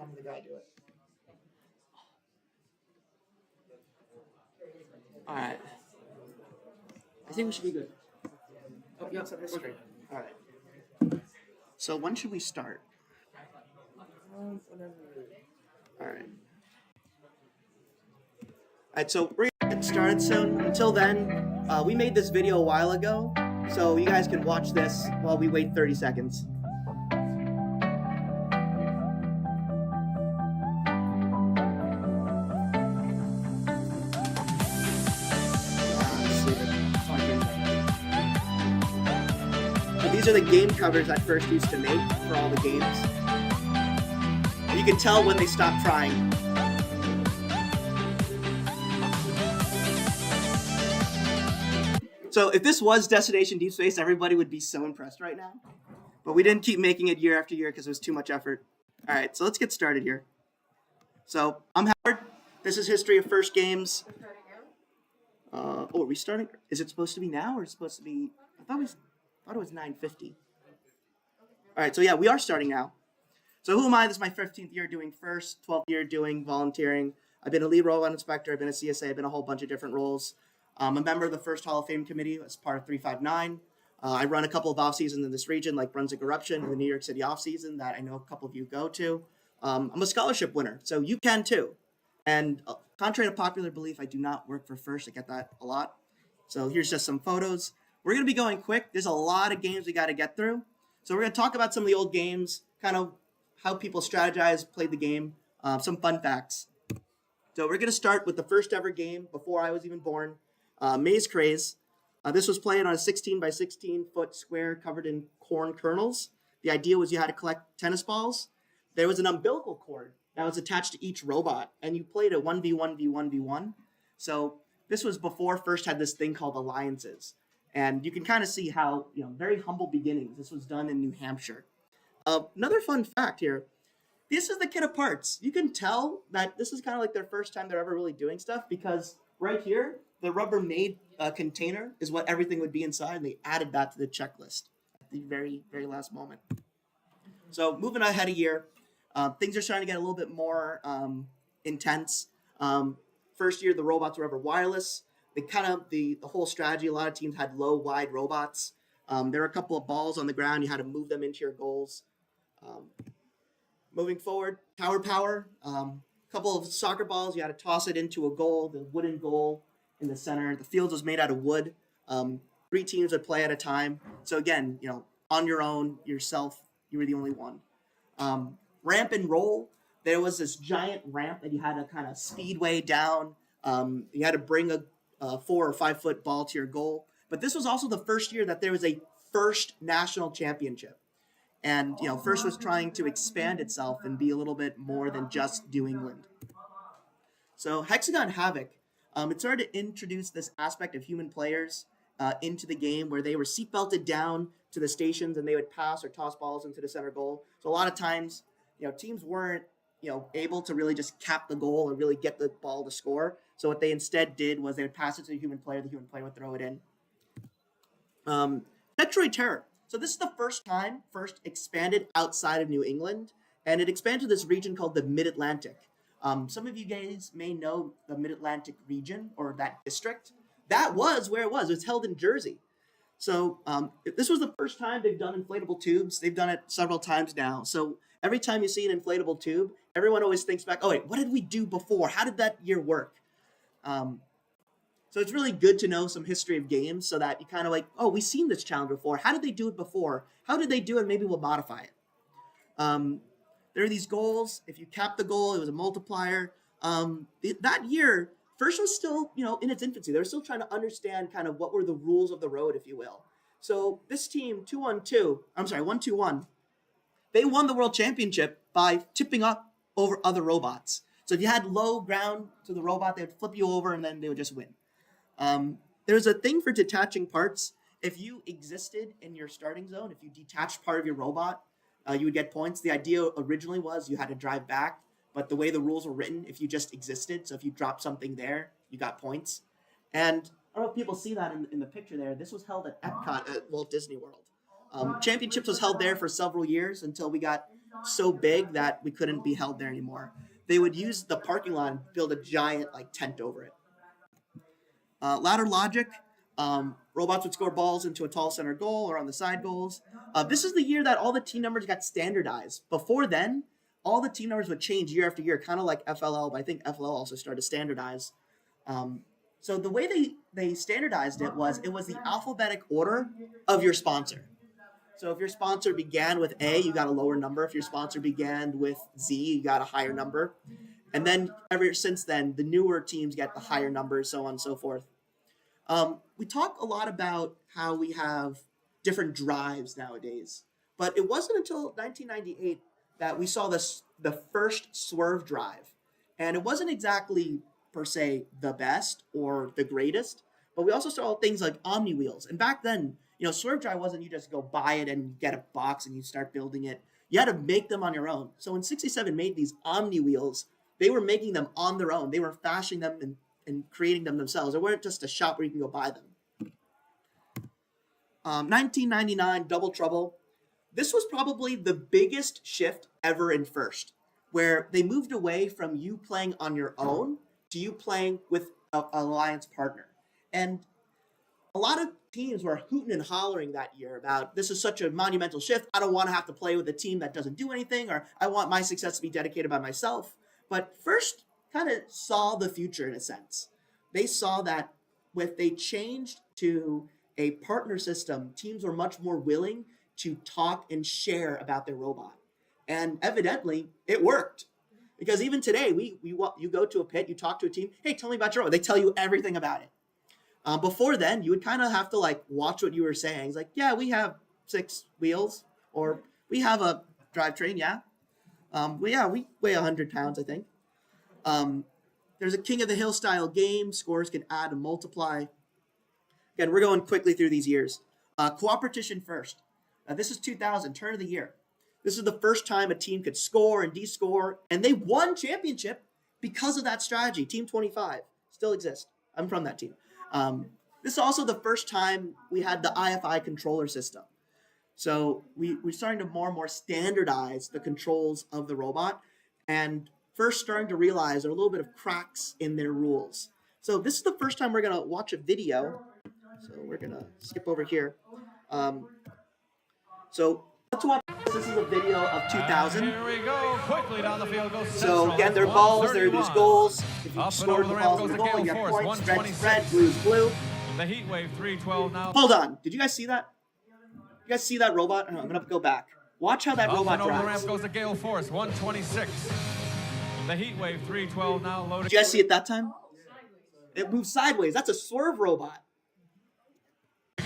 I'm the guy do it. All right. I think we should be good. Oh, yeah, set history. All right. So when should we start? Whatever. All right. All right, so we're gonna get started soon. Until then, we made this video a while ago, so you guys can watch this while we wait 30 seconds. So these are the game covers I first used to make for all the games. And you can tell when they stopped trying. So if this was Destination Deep Space, everybody would be so impressed right now. But we didn't keep making it year after year because it was too much effort. All right, so let's get started here. So I'm Howard. This is History of First Games. Oh, are we starting? Is it supposed to be now or is it supposed to be? I thought it was 9:50. All right, so yeah, we are starting now. So who am I? This is my 15th year doing FIRST, 12th year doing volunteering. I've been a lead robot inspector. I've been a CSA. I've been a whole bunch of different roles. I'm a member of the FIRST Hall of Fame committee as part of 359. I run a couple of off seasons in this region, like Brunswick Eruption and the New York City off season that I know a couple of you go to. I'm a scholarship winner, so you can too. And contrary to popular belief, I do not work for FIRST. I get that a lot. So here's just some photos. We're going to be going quick. There's a lot of games we got to get through. So we're going to talk about some of the old games, kind of how people strategize, played the game, some fun facts. So we're going to start with the first ever game before I was even born, Maze Craze. This was played on a 16 by 16 foot square covered in corn kernels. The idea was you had to collect tennis balls. There was an umbilical cord that was attached to each robot, and you played a 1v1v1v1. So this was before FIRST had this thing called alliances. And you can kind of see how, very humble beginnings. This was done in New Hampshire. Another fun fact here. This is the kit of parts. You can tell that this is kind of like their first time they're ever really doing stuff because right here, the Rubbermaid container is what everything would be inside, and they added that to the checklist at the very, very last moment. So moving ahead a year, things are starting to get a little bit more intense. First year, the robots were ever wireless. The whole strategy, a lot of teams had low, wide robots. There were a couple of balls on the ground. You had to move them into your goals. Moving forward, tower power. A couple of soccer balls. You had to toss it into a goal, the wooden goal in the center. The field was made out of wood. 3 teams would play at a time. So again, on your own, yourself, you were the only one. Ramp and roll. There was this giant ramp that you had to kind of speedway down. You had to bring a 4 or 5 foot ball to your goal. But this was also the first year that there was a FIRST national championship. And, FIRST was trying to expand itself and be a little bit more than just New England. So Hexagon Havoc, it started to introduce this aspect of human players into the game where they were seatbelted down to the stations and they would pass or toss balls into the center goal. So a lot of times, teams weren't, able to really just cap the goal or really get the ball to score. So what they instead did was they would pass it to the human player would throw it in. Metroid Terror. So this is the first time FIRST expanded outside of New England, and it expanded to this region called the Mid-Atlantic. Some of you guys may know the Mid-Atlantic region or that district. That was where it was. It was held in Jersey. So this was the first time they've done inflatable tubes. They've done it several times now. So every time you see an inflatable tube, everyone always thinks back, oh, wait, what did we do before? How did that year work? So it's really good to know some history of games so that you kind of like, oh, we've seen this challenge before. How did they do it before? How did they do it? Maybe we'll modify it. There are these goals. If you cap the goal, it was a multiplier. That year, FIRST was still, in its infancy. They were still trying to understand kind of what were the rules of the road, if you will. So this team, 1-2-1, they won the world championship by tipping up over other robots. So if you had low ground to the robot, they would flip you over and then they would just win. There's a thing for detaching parts. If you existed in your starting zone, if you detached part of your robot, you would get points. The idea originally was you had to drive back, but the way the rules were written, if you just existed, so if you dropped something there, you got points. And I don't know if people see that in the picture there. This was held at Epcot at Walt Disney World. Championships was held there for several years until we got so big that we couldn't be held there anymore. They would use the parking lot and build a giant like tent over it. Ladder logic. Robots would score balls into a tall center goal or on the side goals. This is the year that all the team numbers got standardized. Before then, all the team numbers would change year after year, kind of like FLL, but I think FLL also started to standardize. So the way they standardized it was the alphabetic order of your sponsor. So if your sponsor began with A, you got a lower number. If your sponsor began with Z, you got a higher number. And then ever since then, the newer teams get the higher numbers, so on and so forth. We talk a lot about how we have different drives nowadays, but it wasn't until 1998 that we saw the first swerve drive. And it wasn't exactly, per se, the best or the greatest, but we also saw things like Omni wheels. And back then, swerve drive wasn't you just go buy it and get a box and you start building it. You had to make them on your own. So when 67 made these Omni wheels, they were making them on their own. They were fashioning them and creating them themselves. They weren't just a shop where you can go buy them. 1999 Double Trouble. This was probably the biggest shift ever in First, where they moved away from you playing on your own to you playing with an alliance partner. And a lot of teams were hooting and hollering that year about this is such a monumental shift. I don't want to have to play with a team that doesn't do anything, or I want my success to be dedicated by myself. But First kind of saw the future in a sense. They saw that if they changed to a partner system, teams were much more willing to talk and share about their robot. And evidently, it worked. Because even today, you go to a pit, you talk to a team, hey, tell me about your robot. They tell you everything about it. Before then, you would kind of have to watch what you were saying. It's like, yeah, we have 6 wheels, or we have a drivetrain, yeah. We weigh 100 pounds, I think. There's a King of the Hill style game. Scores can add and multiply. Again, we're going quickly through these years. Cooperation First. This is 2000, turn of the year. This is the first time a team could score and de-score, and they won championship because of that strategy. Team 25 still exists. I'm from that team. This is also the first time we had the IFI controller system. So we're starting to more and more standardize the controls of the robot, and First starting to realize there are a little bit of cracks in their rules. So this is the first time we're going to watch a video. So we're going to skip over here. So let's watch. This is a video of 2000. Here we go. Quickly down the field goes So again, they're balls. They're these goals. If you scored the balls in the goal, you get points. Red's red, blue's blue. The Heat Wave 312 now. Hold on. Did you guys see that? You guys see that robot? I'm going to go back. Watch how that robot over the drives. ramp goes the Gale Force 126. The Heat Wave 312 now loaded. Did you guys see it that time? It moves sideways. That's a swerve robot.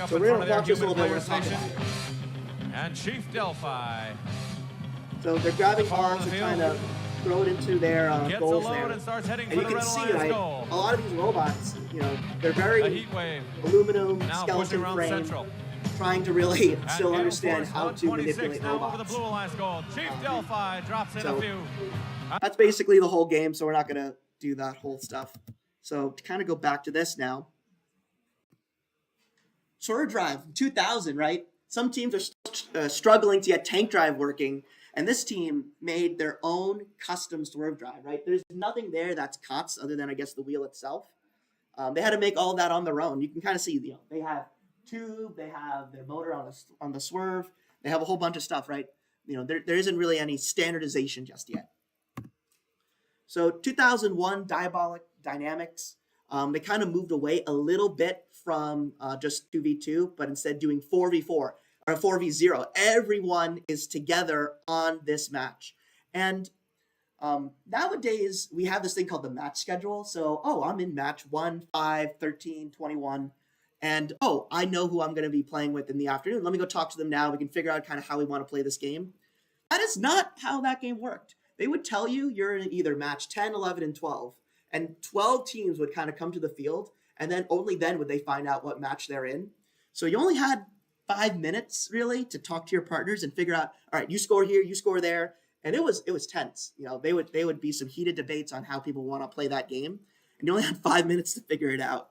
So we're going to watch this a little bit. We're going to talk about it. And Chief Delphi. So they're grabbing arms and trying to throw it into their goals there. And you can see, right, a lot of these robots, they're very aluminum skeleton frame, trying to really still understand how to manipulate robots. Chief Delphi drops in a few. That's basically the whole game, so we're not going to do that whole stuff. So to kind of go back to this now. Swerve drive, 2000, right? Some teams are still struggling to get tank drive working, and this team made their own custom swerve drive, right? There's nothing there that's cuts other than, I guess, the wheel itself. They had to make all of that on their own. You can kind of see, they have tube, they have their motor on the swerve, they have a whole bunch of stuff, right? There isn't really any standardization just yet. So 2001 Diabolic Dynamics, they kind of moved away a little bit from just 2v2, but instead doing 4v4 or 4v0. Everyone is together on this match. And nowadays, we have this thing called the match schedule. So, I'm in match 1, 5, 13, 21. And, I know who I'm going to be playing with in the afternoon. Let me go talk to them now. We can figure out kind of how we want to play this game. That is not how that game worked. They would tell you you're in either match 10, 11, and 12. And 12 teams would kind of come to the field, and then only then would they find out what match they're in. So you only had 5 minutes, really, to talk to your partners and figure out, all right, you score here, you score there. And it was tense. They would be some heated debates on how people want to play that game. And you only had 5 minutes to figure it out.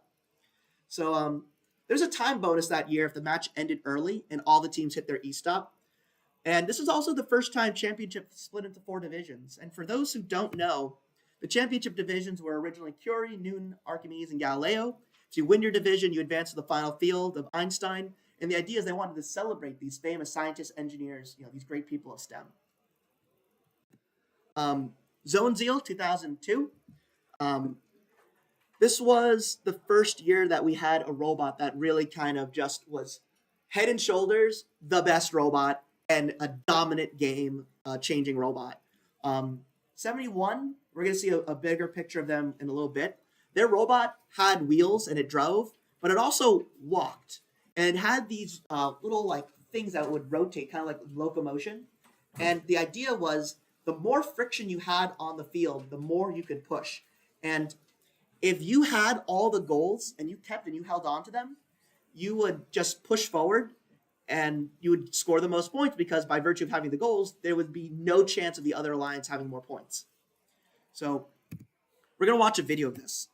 So there's a time bonus that year if the match ended early and all the teams hit their E-stop. And this is also the first time championship split into 4 divisions. And for those who don't know, the championship divisions were originally Curie, Newton, Archimedes, and Galileo. If you win your division, you advance to the final field of Einstein. And the idea is they wanted to celebrate these famous scientists, engineers, these great people of STEM. Zone Zeal 2002. This was the first year that we had a robot that really kind of just was head and shoulders the best robot and a dominant game changing robot. 71, we're going to see a bigger picture of them in a little bit. Their robot had wheels and it drove, but it also walked. And it had these little like things that would rotate, kind of like locomotion. And the idea was the more friction you had on the field, the more you could push. And if you had all the goals and you held on to them, you would just push forward and you would score the most points because by virtue of having the goals, there would be no chance of the other alliance having more points. So we're going to watch a video of this.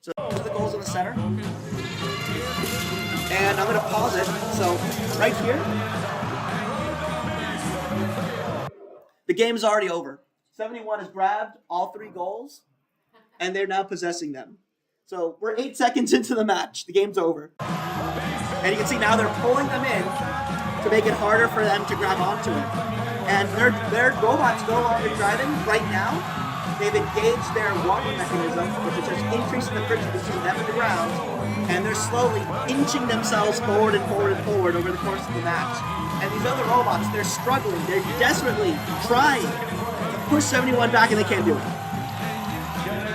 So the goals in the center. And I'm going to pause it. So right here, the game is already over. 71 has grabbed all 3 goals, and they're now possessing them. So we're 8 seconds into the match. The game's over. And you can see now they're pulling them in to make it harder for them to grab onto it. And their robots no longer driving right now. They've engaged their walking mechanism, which is just increasing the friction between them and the ground, and they're slowly inching themselves forward and forward and forward over the course of the match. And these other robots, they're struggling. They're desperately trying to push 71 back, and they can't do it.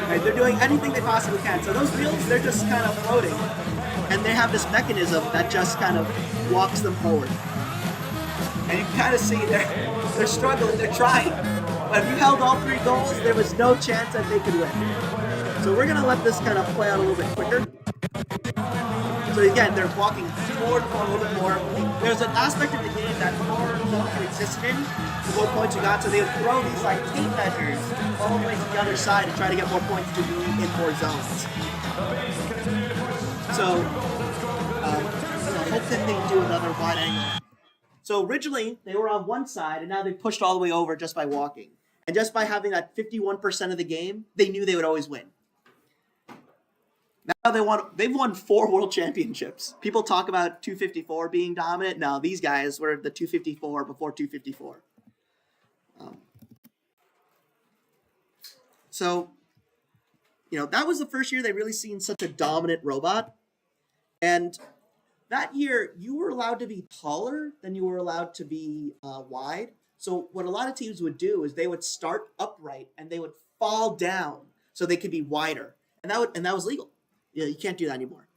Right? They're doing anything they possibly can. So those wheels, they're just kind of floating, and they have this mechanism that just kind of walks them forward. And you can kind of see they're struggling. They're trying. But if you held all 3 goals, there was no chance that they could win. So we're going to let this kind of play out a little bit quicker. So again, they're walking forward a little bit more. There's an aspect of the game that the more zones you existed in, the more points you got. So they would throw these like tape measures all the way to the other side to try to get more points to be in more zones. So I hope that they do another wide angle. So originally, they were on one side, and now they pushed all the way over just by walking. And just by having that 51% of the game, they knew they would always win. Now they've won 4 world championships. People talk about 254 being dominant. No, these guys were the 254 before 254. So, that was the first year they really seen such a dominant robot. And that year, you were allowed to be taller than you were allowed to be wide. So what a lot of teams would do is they would start upright and they would fall down so they could be wider, and that was legal. You can't do that anymore.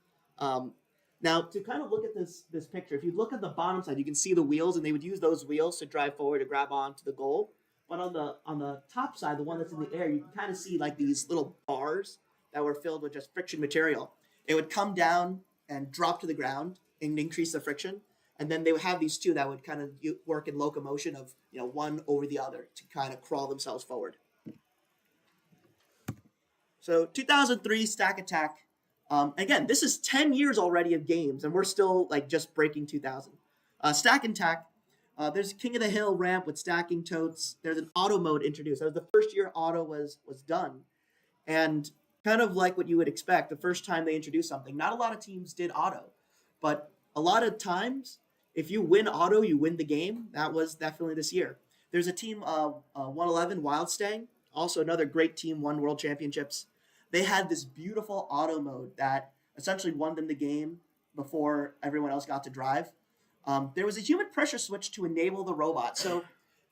Now to kind of look at this picture, if you look at the bottom side, you can see the wheels, and they would use those wheels to drive forward to grab onto the goal. But on the top side, the one that's in the air, you can kind of see like these little bars that were filled with just friction material. It would come down and drop to the ground and increase the friction. And then they would have these 2 that would kind of work in locomotion of, one over the other to kind of crawl themselves forward. So 2003 Stack Attack. Again, this is 10 years already of games, and we're still like just breaking 2000. Stack Attack. There's King of the Hill ramp with stacking totes. There's an auto mode introduced. That was the first year auto was done. And kind of like what you would expect, the first time they introduced something, not a lot of teams did auto. But a lot of times, if you win auto, you win the game. That was definitely this year. There's a team, 111 Wildstang, also another great team, won world championships. They had this beautiful auto mode that essentially won them the game before everyone else got to drive. There was a human pressure switch to enable the robot. So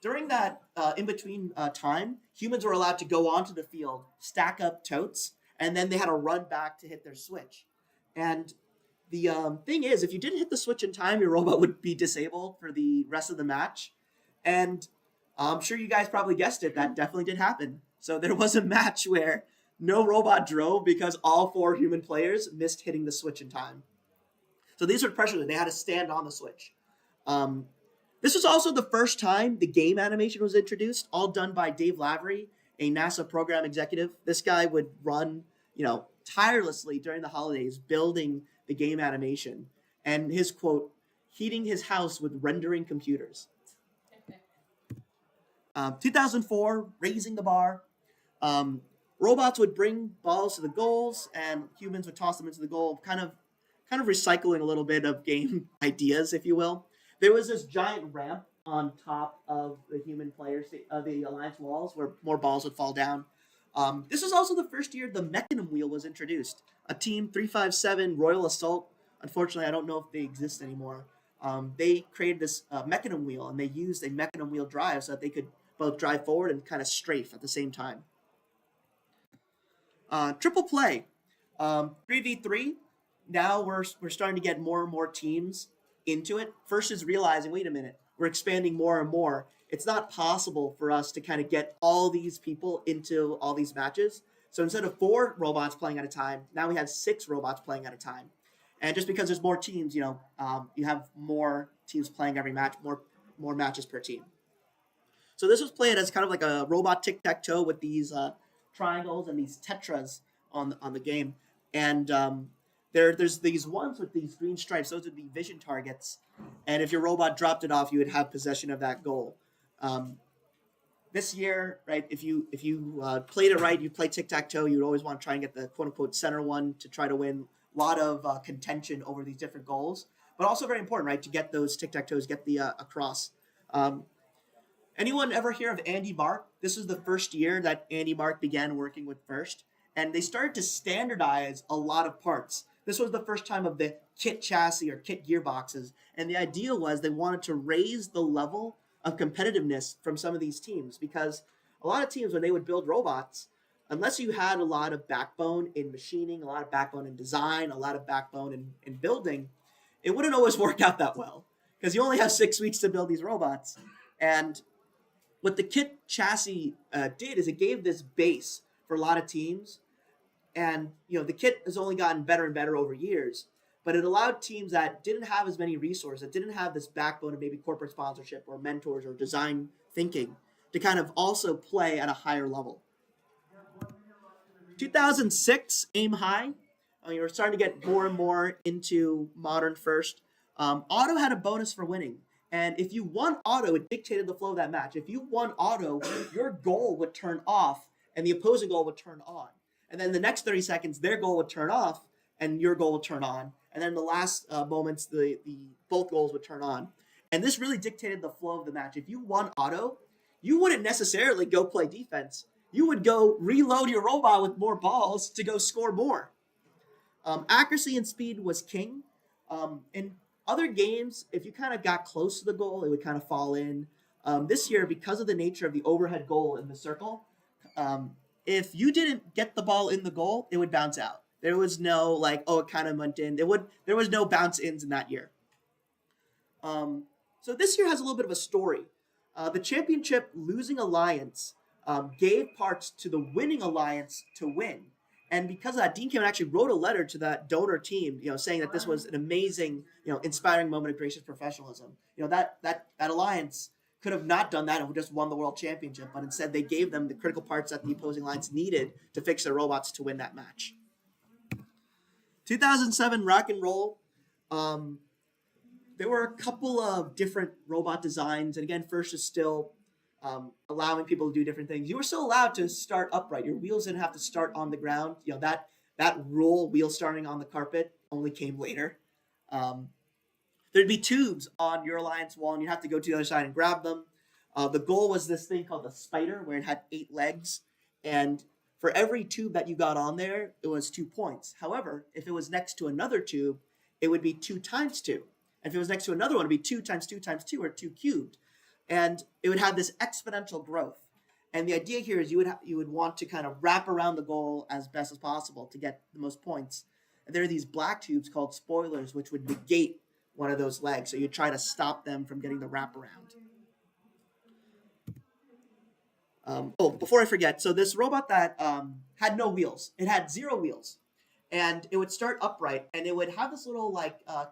during that in-between time, humans were allowed to go onto the field, stack up totes, and then they had to run back to hit their switch. And the thing is, if you didn't hit the switch in time, your robot would be disabled for the rest of the match. And I'm sure you guys probably guessed it. That definitely did happen. So there was a match where no robot drove because all 4 human players missed hitting the switch in time. So these were pressures. They had to stand on the switch. This was also the first time the game animation was introduced, all done by Dave Lavery, a NASA program executive. This guy would run, tirelessly during the holidays building the game animation. And his quote, heating his house with rendering computers. 2004, raising the bar. Um, Robots would bring balls to the goals, and humans would toss them into the goal, kind of recycling a little bit of game ideas, if you will. There was this giant ramp on top of the human players, the alliance walls, where more balls would fall down. This was also the first year the Mechanism Wheel was introduced. A Team 357 Royal Assault. Unfortunately, I don't know if they exist anymore. They created this Mechanism Wheel, and they used a Mechanism Wheel drive so that they could both drive forward and kind of strafe at the same time. Triple play, 3v3. Now we're starting to get more and more teams into it. First is realizing, wait a minute, we're expanding more and more. It's not possible for us to kind of get all these people into all these matches. So instead of 4 robots playing at a time, now we have 6 robots playing at a time. And just because there's more teams, you have more teams playing every match, more matches per team. So this was played as kind of like a robot tic-tac-toe with these triangles and these tetras on the game. And there's these ones with these green stripes. Those would be vision targets. And if your robot dropped it off, you would have possession of that goal. This year, right, if you played it right, you play tic-tac-toe, you would always want to try and get the quote-unquote center one to try to win. A lot of contention over these different goals. But also very important, right, to get those tic-tac-toes, get the across. Anyone ever hear of Andy Mark? This is the first year that Andy Mark began working with First, and they started to standardize a lot of parts. This was the first time of the kit chassis or kit gearboxes, and the idea was they wanted to raise the level of competitiveness from some of these teams, because a lot of teams, when they would build robots, unless you had a lot of backbone in machining, a lot of backbone in design, a lot of backbone in building, it wouldn't always work out that well, because you only have 6 weeks to build these robots. And what the kit chassis did is it gave this base for a lot of teams, and the kit has only gotten better and better over years, but it allowed teams that didn't have as many resources, that didn't have this backbone of maybe corporate sponsorship or mentors or design thinking, to kind of also play at a higher level. 2006, Aim High. We're starting to get more and more into modern First. Auto had a bonus for winning. And if you won auto, it dictated the flow of that match. If you won auto, your goal would turn off and the opposing goal would turn on. And then the next 30 seconds, their goal would turn off and your goal would turn on. And then the last moments, the both goals would turn on. And this really dictated the flow of the match. If you won auto, you wouldn't necessarily go play defense. You would go reload your robot with more balls to go score more. Accuracy and speed was king. In other games, if you kind of got close to the goal, it would kind of fall in. This year, because of the nature of the overhead goal in the circle, if you didn't get the ball in the goal, it would bounce out. There was no it kind of went in. There was no bounce ins in that year. So this year has a little bit of a story. The championship losing alliance gave parts to the winning alliance to win. And because of that, Dean Kamen actually wrote a letter to that donor team, saying that this was an amazing, inspiring moment of gracious professionalism. That alliance could have not done that and just won the world championship, but instead they gave them the critical parts that the opposing alliance needed to fix their robots to win that match. 2007 Rock and Roll. There were a couple of different robot designs, and again, First is still allowing people to do different things. You were still allowed to start upright. Your wheels didn't have to start on the ground. That rule, wheel starting on the carpet, only came later. There'd be tubes on your alliance wall, and you'd have to go to the other side and grab them. The goal was this thing called the spider, where it had 8 legs, and for every tube that you got on there, it was 2 points. However, if it was next to another tube, it would be 2 times 2. And if it was next to another one, it would be 2 times 2 times 2, or 2 cubed. And it would have this exponential growth. And the idea here is you would want to kind of wrap around the goal as best as possible to get the most points. And there are these black tubes called spoilers, which would negate one of those legs. So you try to stop them from getting the wraparound. Before I forget, so this robot that had no wheels, it had 0 wheels. And it would start upright, and it would have this little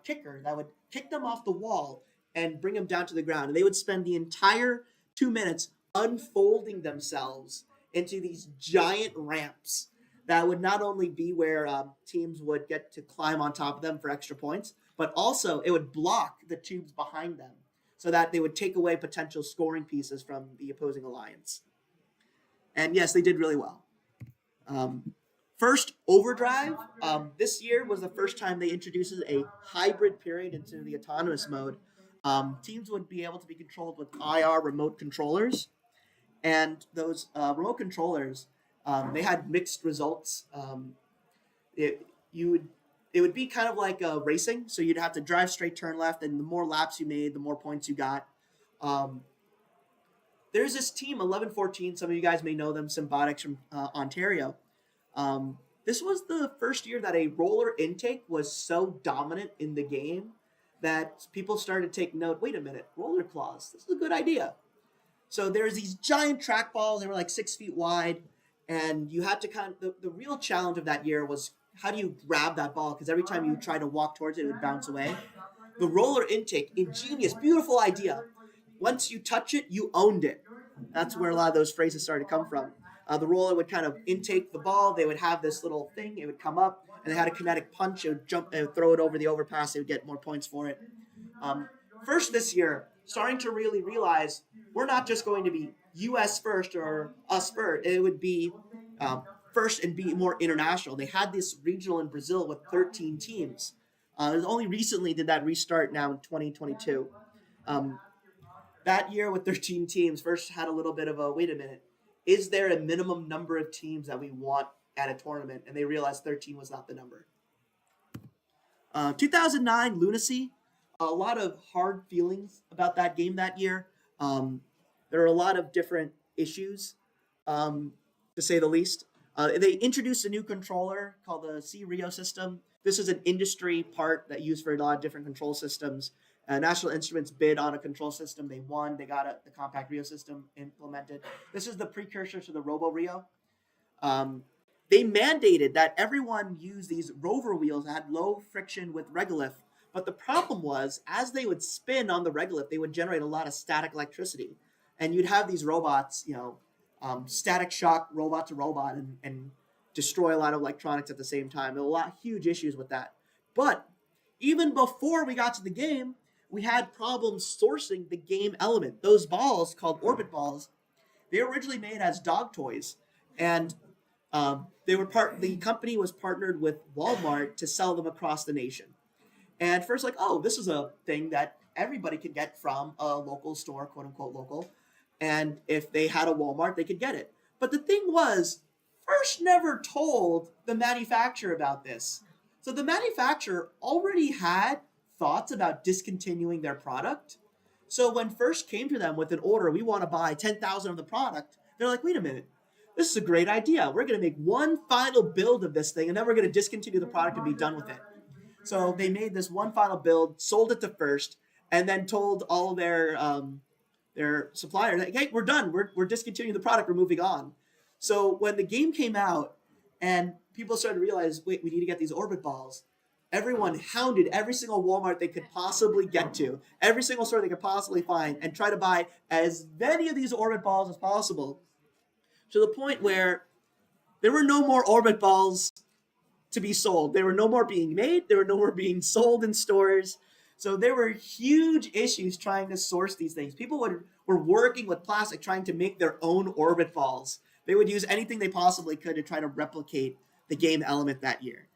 kicker that would kick them off the wall and bring them down to the ground. And they would spend the entire 2 minutes unfolding themselves into these giant ramps that would not only be where teams would get to climb on top of them for extra points, but also it would block the tubes behind them so that they would take away potential scoring pieces from the opposing alliance. And yes, they did really well. First, overdrive. This year was the first time they introduced a hybrid period into the autonomous mode. Teams would be able to be controlled with IR remote controllers, and those remote controllers, they had mixed results. It you would it would be kind of like racing, so you'd have to drive straight, turn left, and the more laps you made, the more points you got. Um, there's this team 1114. Some of you guys may know them, Symbotics from Ontario. This was the first year that a roller intake was so dominant in the game that people started to take note. Wait a minute, roller claws. This is a good idea. So there's these giant track balls. They were like 6 feet wide, and you had to the real challenge of that year was how do you grab that ball? Because every time you try to walk towards it, it would bounce away. The roller intake, ingenious, beautiful idea. Once you touch it, you owned it. That's where a lot of those phrases started to come from. The roller would kind of intake the ball. They would have this little thing. It would come up, and they had a kinetic punch. It would jump and throw it over the overpass. They would get more points for it. First this year, starting to really realize we're not just going to be U.S. first or us first. It would be first and be more international. They had this regional in Brazil with 13 teams. Only recently did that restart now in 2022. That year with 13 teams first had a little bit of a, wait a minute, is there a minimum number of teams that we want at a tournament? And they realized 13 was not the number. 2009 Lunacy, a lot of hard feelings about that game that year. There are a lot of different issues, to say the least. They introduced a new controller called the C-Rio system. This is an industry part that used for a lot of different control systems. National Instruments bid on a control system. They won. They got the compact Rio system implemented. This is the precursor to the Robo Rio. They mandated that everyone use these rover wheels that had low friction with regolith. But the problem was, as they would spin on the regolith, they would generate a lot of static electricity. And you'd have these robots, static shock robot to robot and destroy a lot of electronics at the same time. There were a lot of huge issues with that. But even before we got to the game, we had problems sourcing the game element. Those balls, called orbit balls, they were originally made as dog toys. And the company was partnered with Walmart to sell them across the nation. And first, this is a thing that everybody could get from a local store, quote unquote local. And if they had a Walmart, they could get it. But the thing was, First never told the manufacturer about this. So the manufacturer already had thoughts about discontinuing their product. So when First came to them with an order, we want to buy 10,000 of the product, they're like, wait a minute, this is a great idea. We're going to make one final build of this thing, and then we're going to discontinue the product and be done with it. So they made this one final build, sold it to First, and then told all of their suppliers, like, hey, we're done. We're discontinuing the product. We're moving on. So when the game came out and people started to realize, wait, we need to get these orbit balls, everyone hounded every single Walmart they could possibly get to, every single store they could possibly find, and try to buy as many of these orbit balls as possible, to the point where there were no more orbit balls to be sold. There were no more being made. There were no more being sold in stores. So there were huge issues trying to source these things. People were working with plastic, trying to make their own orbit balls. They would use anything they possibly could to try to replicate the game element that year.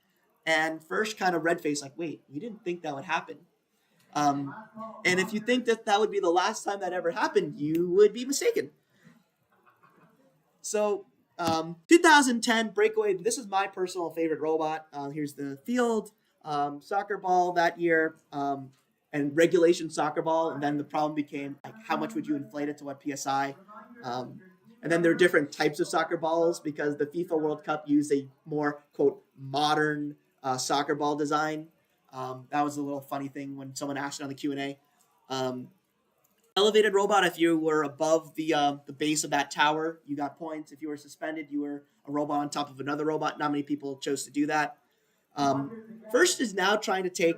And First kind of red-faced, like, wait, we didn't think that would happen. And if you think that that would be the last time that ever happened, you would be mistaken. So 2010 Breakaway, this is my personal favorite robot. Here's the field, soccer ball that year, and regulation soccer ball. And then the problem became, like, how much would you inflate it to what PSI? And then there are different types of soccer balls because the FIFA World Cup used a more, quote, modern soccer ball design. That was a little funny thing when someone asked it on the Q&A. Elevated robot, if you were above the base of that tower, you got points. If you were suspended, you were a robot on top of another robot. Not many people chose to do that. First is now trying to take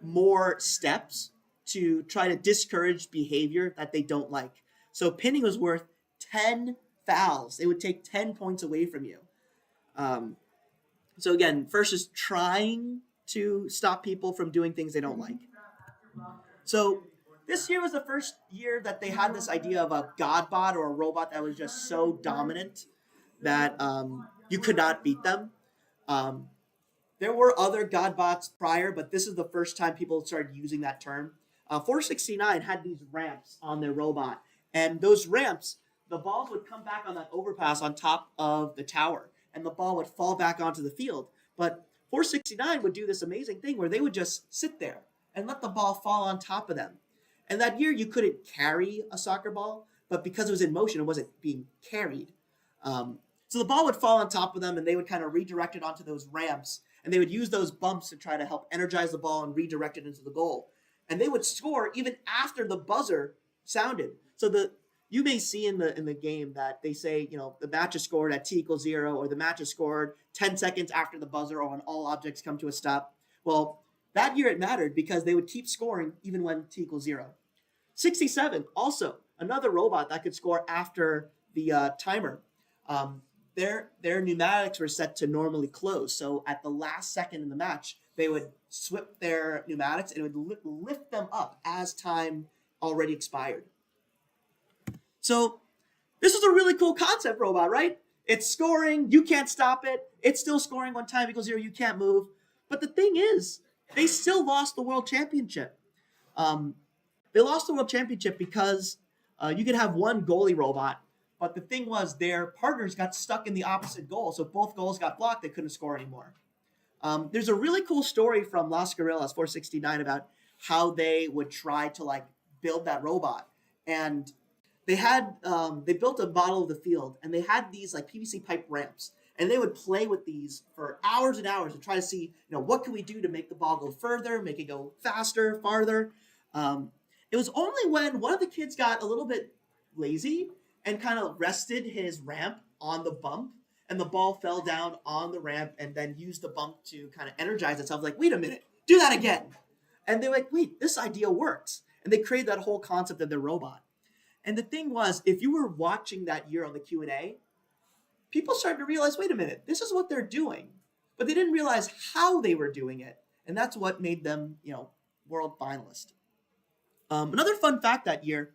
more steps to try to discourage behavior that they don't like. So pinning was worth 10 fouls. They would take 10 points away from you. So again, first is trying to stop people from doing things they don't like. So this year was the first year that they had this idea of a god bot or a robot that was just so dominant that you could not beat them. Um, there were other god bots prior, but this is the first time people started using that term. 469 had these ramps on their robot, and those ramps, the balls would come back on that overpass on top of the tower, and the ball would fall back onto the field. But 469 would do this amazing thing where they would just sit there and let the ball fall on top of them. And that year, you couldn't carry a soccer ball, but because it was in motion, it wasn't being carried. So the ball would fall on top of them, and they would kind of redirect it onto those ramps, and they would use those bumps to try to help energize the ball and redirect it into the goal. And they would score even after the buzzer sounded. So you may see in the game that they say, the match is scored at t=0, or the match is scored 10 seconds after the buzzer, or when all objects come to a stop. Well, that year it mattered because they would keep scoring even when t=0. 67, also another robot that could score after the timer. Their pneumatics were set to normally close. So at the last second in the match, they would swip their pneumatics and it would lift them up as time already expired. So this is a really cool concept robot, right? It's scoring, you can't stop it. It's still scoring when time=0, you can't move. But the thing is, they still lost the world championship. They lost the world championship because you could have one goalie robot, but the thing was their partners got stuck in the opposite goal, so both goals got blocked. They couldn't score anymore. There's a really cool story from Las Gorillas 469 about how they would try to build that robot, and they built a model of the field, and they had these PVC pipe ramps, and they would play with these for hours and hours to try to see what can we do to make the ball go further, make it go faster, farther. It was only when one of the kids got a little bit lazy and kind of rested his ramp on the bump, and the ball fell down on the ramp and then used the bump to kind of energize itself. Wait a minute, do that again. And they're like, wait, this idea works. And they created that whole concept of their robot. And the thing was, if you were watching that year on the Q&A, people started to realize, wait a minute, this is what they're doing. But they didn't realize how they were doing it. And that's what made them, world finalist. Another fun fact that year,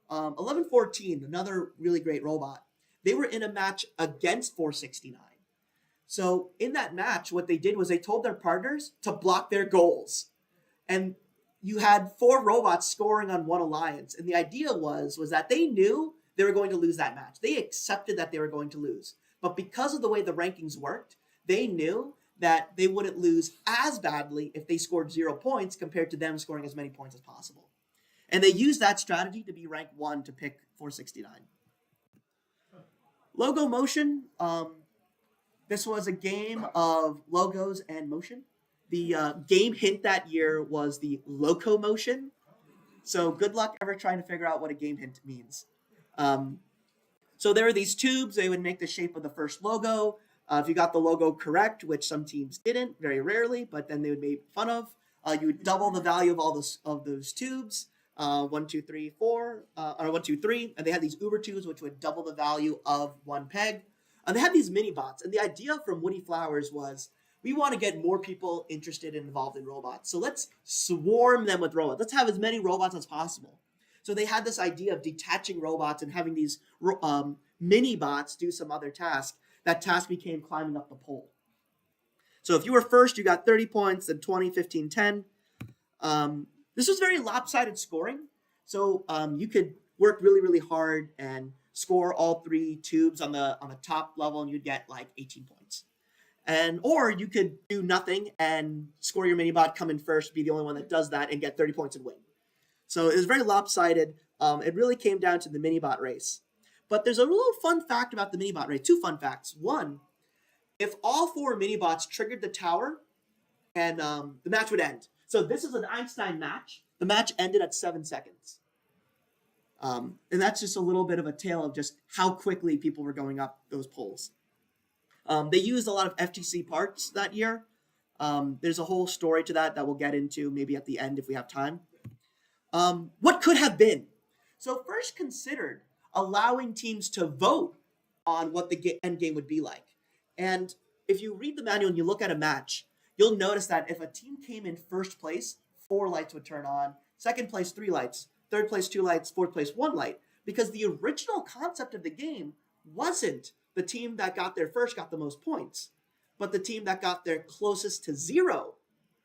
1114, another really great robot, they were in a match against 469. So in that match, what they did was they told their partners to block their goals. And you had 4 robots scoring on one alliance. And the idea was that they knew they were going to lose that match. They accepted that they were going to lose. But because of the way the rankings worked, they knew that they wouldn't lose as badly if they scored 0 points compared to them scoring as many points as possible. And they used that strategy to be ranked 1 to pick 469. Logo motion. This was a game of logos and motion. The game hint that year was the locomotion. So good luck ever trying to figure out what a game hint means. So there were these tubes. They would make the shape of the first logo. If you got the logo correct, which some teams didn't, very rarely, but then they would make fun of, you would double the value of all those tubes. 1, 2, 3, 4, or 1, 2, 3, and they had these Uber tubes, which would double the value of 1 peg. And they had these mini bots, and the idea from Woody Flowers was, we want to get more people interested and involved in robots. So let's swarm them with robots. Let's have as many robots as possible. So they had this idea of detaching robots and having these mini bots do some other task. That task became climbing up the pole. So if you were first, you got 30 points, then 20, 15, 10. This was very lopsided scoring. So you could work really, really hard and score all 3 tubes on the top level, and you'd get 18 points. Or you could do nothing and score your mini-bot, come in first, be the only one that does that, and get 30 points and win. So it was very lopsided. It really came down to the mini-bot race. But there's a little fun fact about the mini-bot race. 2 fun facts. One, if all 4 mini-bots triggered the tower, and the match would end. So this is an Einstein match. The match ended at 7 seconds. And that's just a little bit of a tale of just how quickly people were going up those poles. They used a lot of FTC parts that year. There's a whole story to that we'll get into maybe at the end if we have time. What could have been? So first considered allowing teams to vote on what the end game would be like. And if you read the manual and you look at a match, you'll notice that if a team came in first place, 4 lights would turn on, second place, 3 lights, third place, 2 lights, fourth place, 1 light, because the original concept of the game wasn't the team that got there first got the most points, but the team that got there closest to 0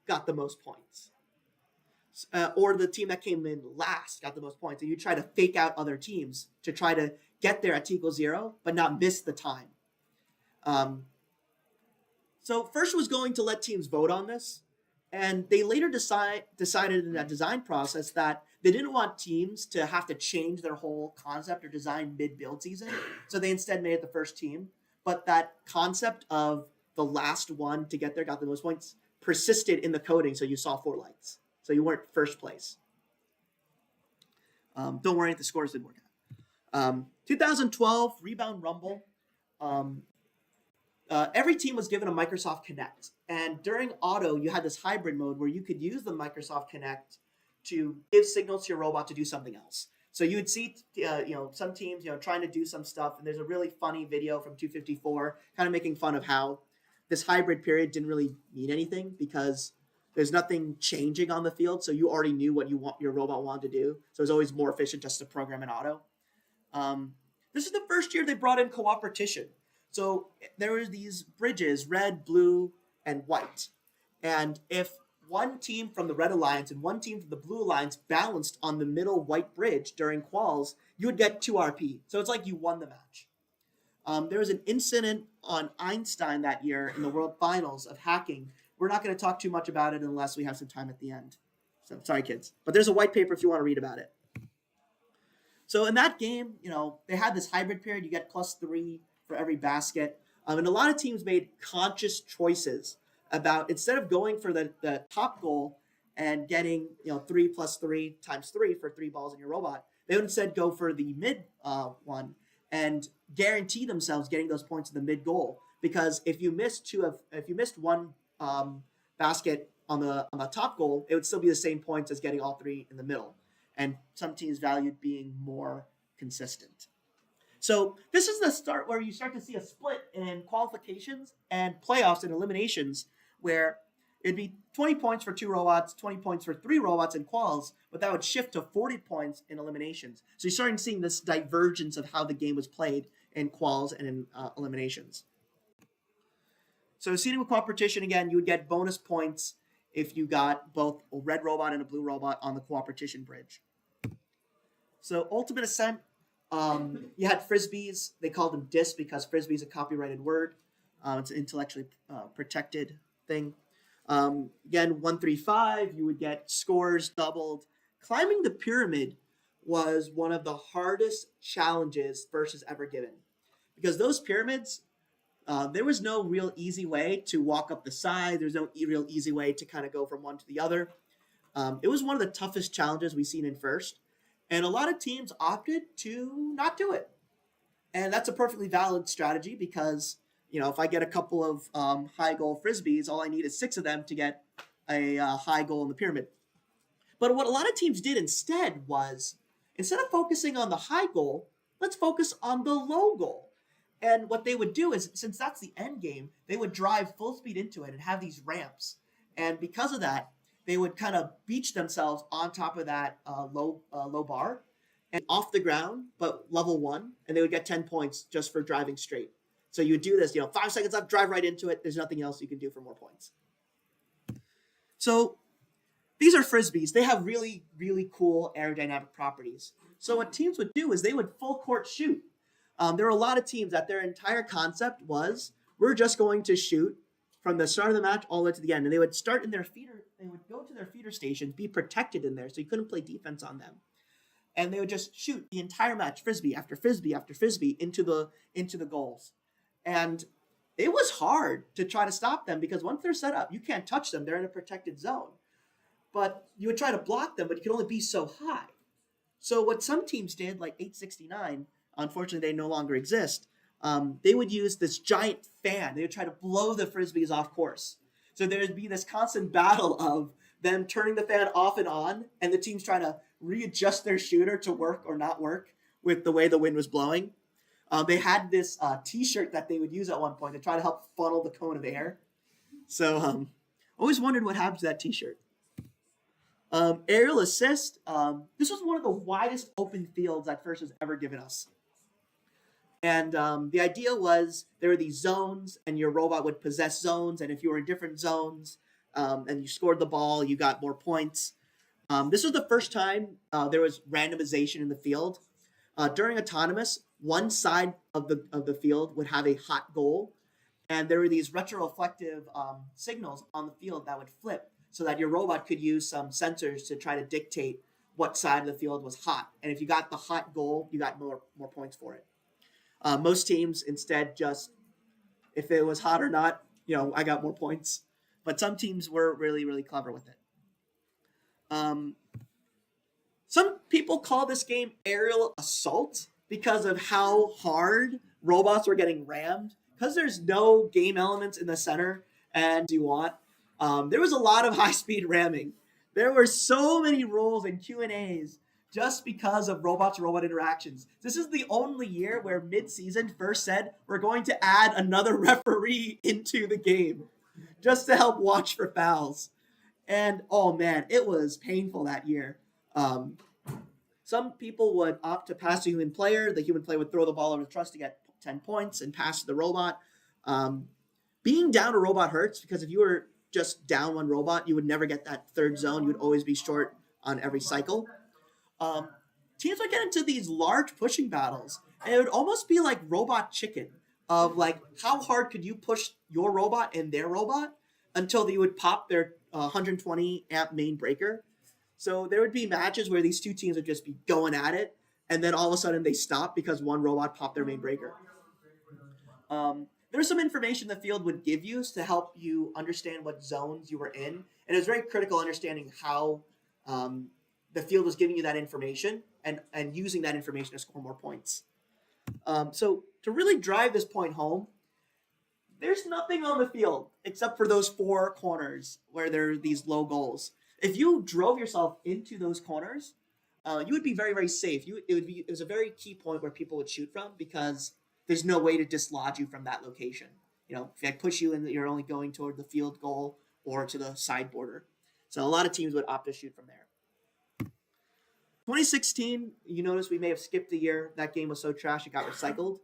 got the most points. Or the team that came in last got the most points. And you try to fake out other teams to try to get there at t equals 0, but not miss the time. So FRC was going to let teams vote on this. And they later decided in that design process that they didn't want teams to have to change their whole concept or design mid-build season. So they instead made it the first team. But that concept of the last one to get there got the most points persisted in the coding. So you saw 4 lights. So you weren't first place. Don't worry, the scores didn't work out. 2012 Rebound Rumble. Every team was given a Microsoft Kinect. And during Auto, you had this hybrid mode where you could use the Microsoft Kinect to give signals to your robot to do something else. So you would see, some teams, trying to do some stuff. And there's a really funny video from 254 kind of making fun of how this hybrid period didn't really mean anything because there's nothing changing on the field. So you already knew what your robot wanted to do. So it's always more efficient just to program in Auto. This is the first year they brought in cooperation. So there were these bridges, red, blue, and white. And if one team from the Red Alliance and one team from the Blue Alliance balanced on the middle white bridge during quals, you would get 2 RP. So it's like you won the match. There was an incident on Einstein that year in the World Finals of hacking. We're not going to talk too much about it unless we have some time at the end. So sorry, kids. But there's a white paper if you want to read about it. So in that game, they had this hybrid period. You get +3 for every basket. And a lot of teams made conscious choices about, instead of going for the top goal and getting 3 + 3 × 3 for 3 balls in your robot, they would instead go for the mid one and guarantee themselves getting those points in the mid goal. Because if you missed one basket on the top goal, it would still be the same points as getting all 3 in the middle. And some teams valued being more consistent. So this is the start where you start to see a split in qualifications and playoffs and eliminations, where it'd be 20 points for 2 robots, 20 points for 3 robots in quals, but that would shift to 40 points in eliminations. So you're starting seeing this divergence of how the game was played in quals and in eliminations. So seeding with cooperation, again, you would get bonus points if you got both a red robot and a blue robot on the cooperation bridge. So Ultimate Ascent, you had frisbees. They called them discs because frisbee is a copyrighted word. It's an intellectually protected thing. Again, 1, 3, 5, you would get scores doubled. Climbing the pyramid was one of the hardest challenges FRC has ever given, because those pyramids, there was no real easy way to walk up the side. There's no real easy way to kind of go from one to the other. It was one of the toughest challenges we've seen in FRC. And a lot of teams opted to not do it. And that's a perfectly valid strategy because, if I get a couple of high goal frisbees, all I need is 6 of them to get a high goal in the pyramid. But what a lot of teams did instead was, instead of focusing on the high goal, let's focus on the low goal. And what they would do is, since that's the end game, they would drive full speed into it and have these ramps. And because of that, they would kind of beach themselves on top of that low bar and off the ground, but level 1, and they would get 10 points just for driving straight. So you would do this, 5 seconds left, drive right into it. There's nothing else you can do for more points. So these are frisbees. They have really, really cool aerodynamic properties. So what teams would do is they would full court shoot. There were a lot of teams that their entire concept was, we're just going to shoot from the start of the match all the way to the end. And they would start in their feeder. They would go to their feeder stations, be protected in there, so you couldn't play defense on them. And they would just shoot the entire match, frisbee after frisbee after frisbee, into the goals. And it was hard to try to stop them because once they're set up, you can't touch them. They're in a protected zone. But you would try to block them, but you can only be so high. So what some teams did, like 869, unfortunately they no longer exist, they would use this giant fan. They would try to blow the frisbees off course. So there would be this constant battle of them turning the fan off and on, and the teams trying to readjust their shooter to work or not work with the way the wind was blowing. They had this T-shirt that they would use at one point to try to help funnel the cone of air. So always wondered what happened to that T-shirt. Aerial assist. This was one of the widest open fields that FRC has ever given us. And the idea was there were these zones, and your robot would possess zones. And if you were in different zones and you scored the ball, you got more points. This was the first time there was randomization in the field. During autonomous, one side of the field would have a hot goal, and there were these retroreflective signals on the field that would flip, so that your robot could use some sensors to try to dictate what side of the field was hot. And if you got the hot goal, you got more points for it. Most teams instead just, if it was hot or not, I got more points. But some teams were really, really clever with it. Some people call this game aerial assault because of how hard robots were getting rammed. Because there's no game elements in the center and you want, there was a lot of high-speed ramming. There were so many rules and Q&As just because of robots-robot interactions. This is the only year where mid-season FRC said we're going to add another referee into the game just to help watch for fouls. And, oh man, it was painful that year. Some people would opt to pass the human player. The human player would throw the ball over the truss to get 10 points and pass to the robot. Being down a robot hurts because if you were just down one robot, you would never get that third zone. You would always be short on every cycle. Teams would get into these large pushing battles, and it would almost be like robot chicken of like how hard could you push your robot and their robot until they would pop their 120 amp main breaker. So there would be matches where these two teams would just be going at it, and then all of a sudden they stop because one robot popped their main breaker. There was some information the field would give you to help you understand what zones you were in, and it was very critical understanding how the field was giving you that information and using that information to score more points. So to really drive this point home, there's nothing on the field except for those four corners where there are these low goals. If you drove yourself into those corners, you would be very, very safe. It was a very key point where people would shoot from because there's no way to dislodge you from that location. If I push you in, you're only going toward the field goal or to the side border. So a lot of teams would opt to shoot from there. 2016, you notice we may have skipped the year. That game was so trash it got recycled.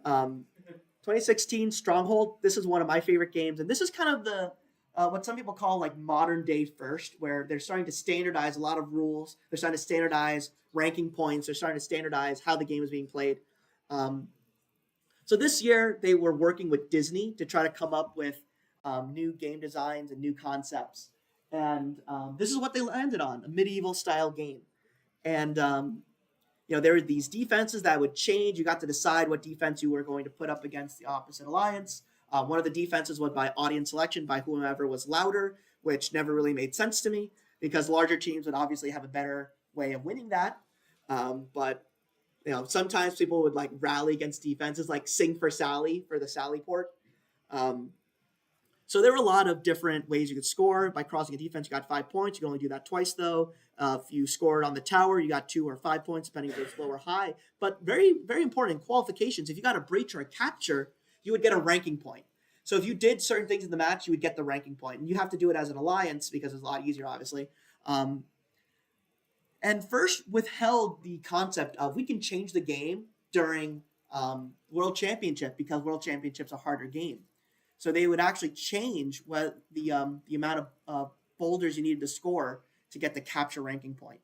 2016 Stronghold. This is one of my favorite games, and this is kind of the what some people call like modern day FRC, where they're starting to standardize a lot of rules. They're starting to standardize ranking points. They're starting to standardize how the game is being played. So this year they were working with Disney to try to come up with new game designs and new concepts. And this is what they landed on, a medieval style game. And, there were these defenses that would change. You got to decide what defense you were going to put up against the opposite alliance. One of the defenses was by audience selection by whomever was louder, which never really made sense to me because larger teams would obviously have a better way of winning that. But sometimes people would like rally against defenses, like sing for Sally for the Sally port. So there were a lot of different ways you could score. By crossing a defense, you got 5 points. You can only do that twice, though. If you scored on the tower, you got 2 or 5 points, depending if it's low or high. But very, very important in qualifications, if you got a breach or a capture, you would get a ranking point. So if you did certain things in the match, you would get the ranking point. And you have to do it as an alliance because it's a lot easier, obviously. And FRC withheld the concept of we can change the game during World Championship because World Championship's a harder game. So they would actually change what the amount of boulders you needed to score to get the capture ranking point.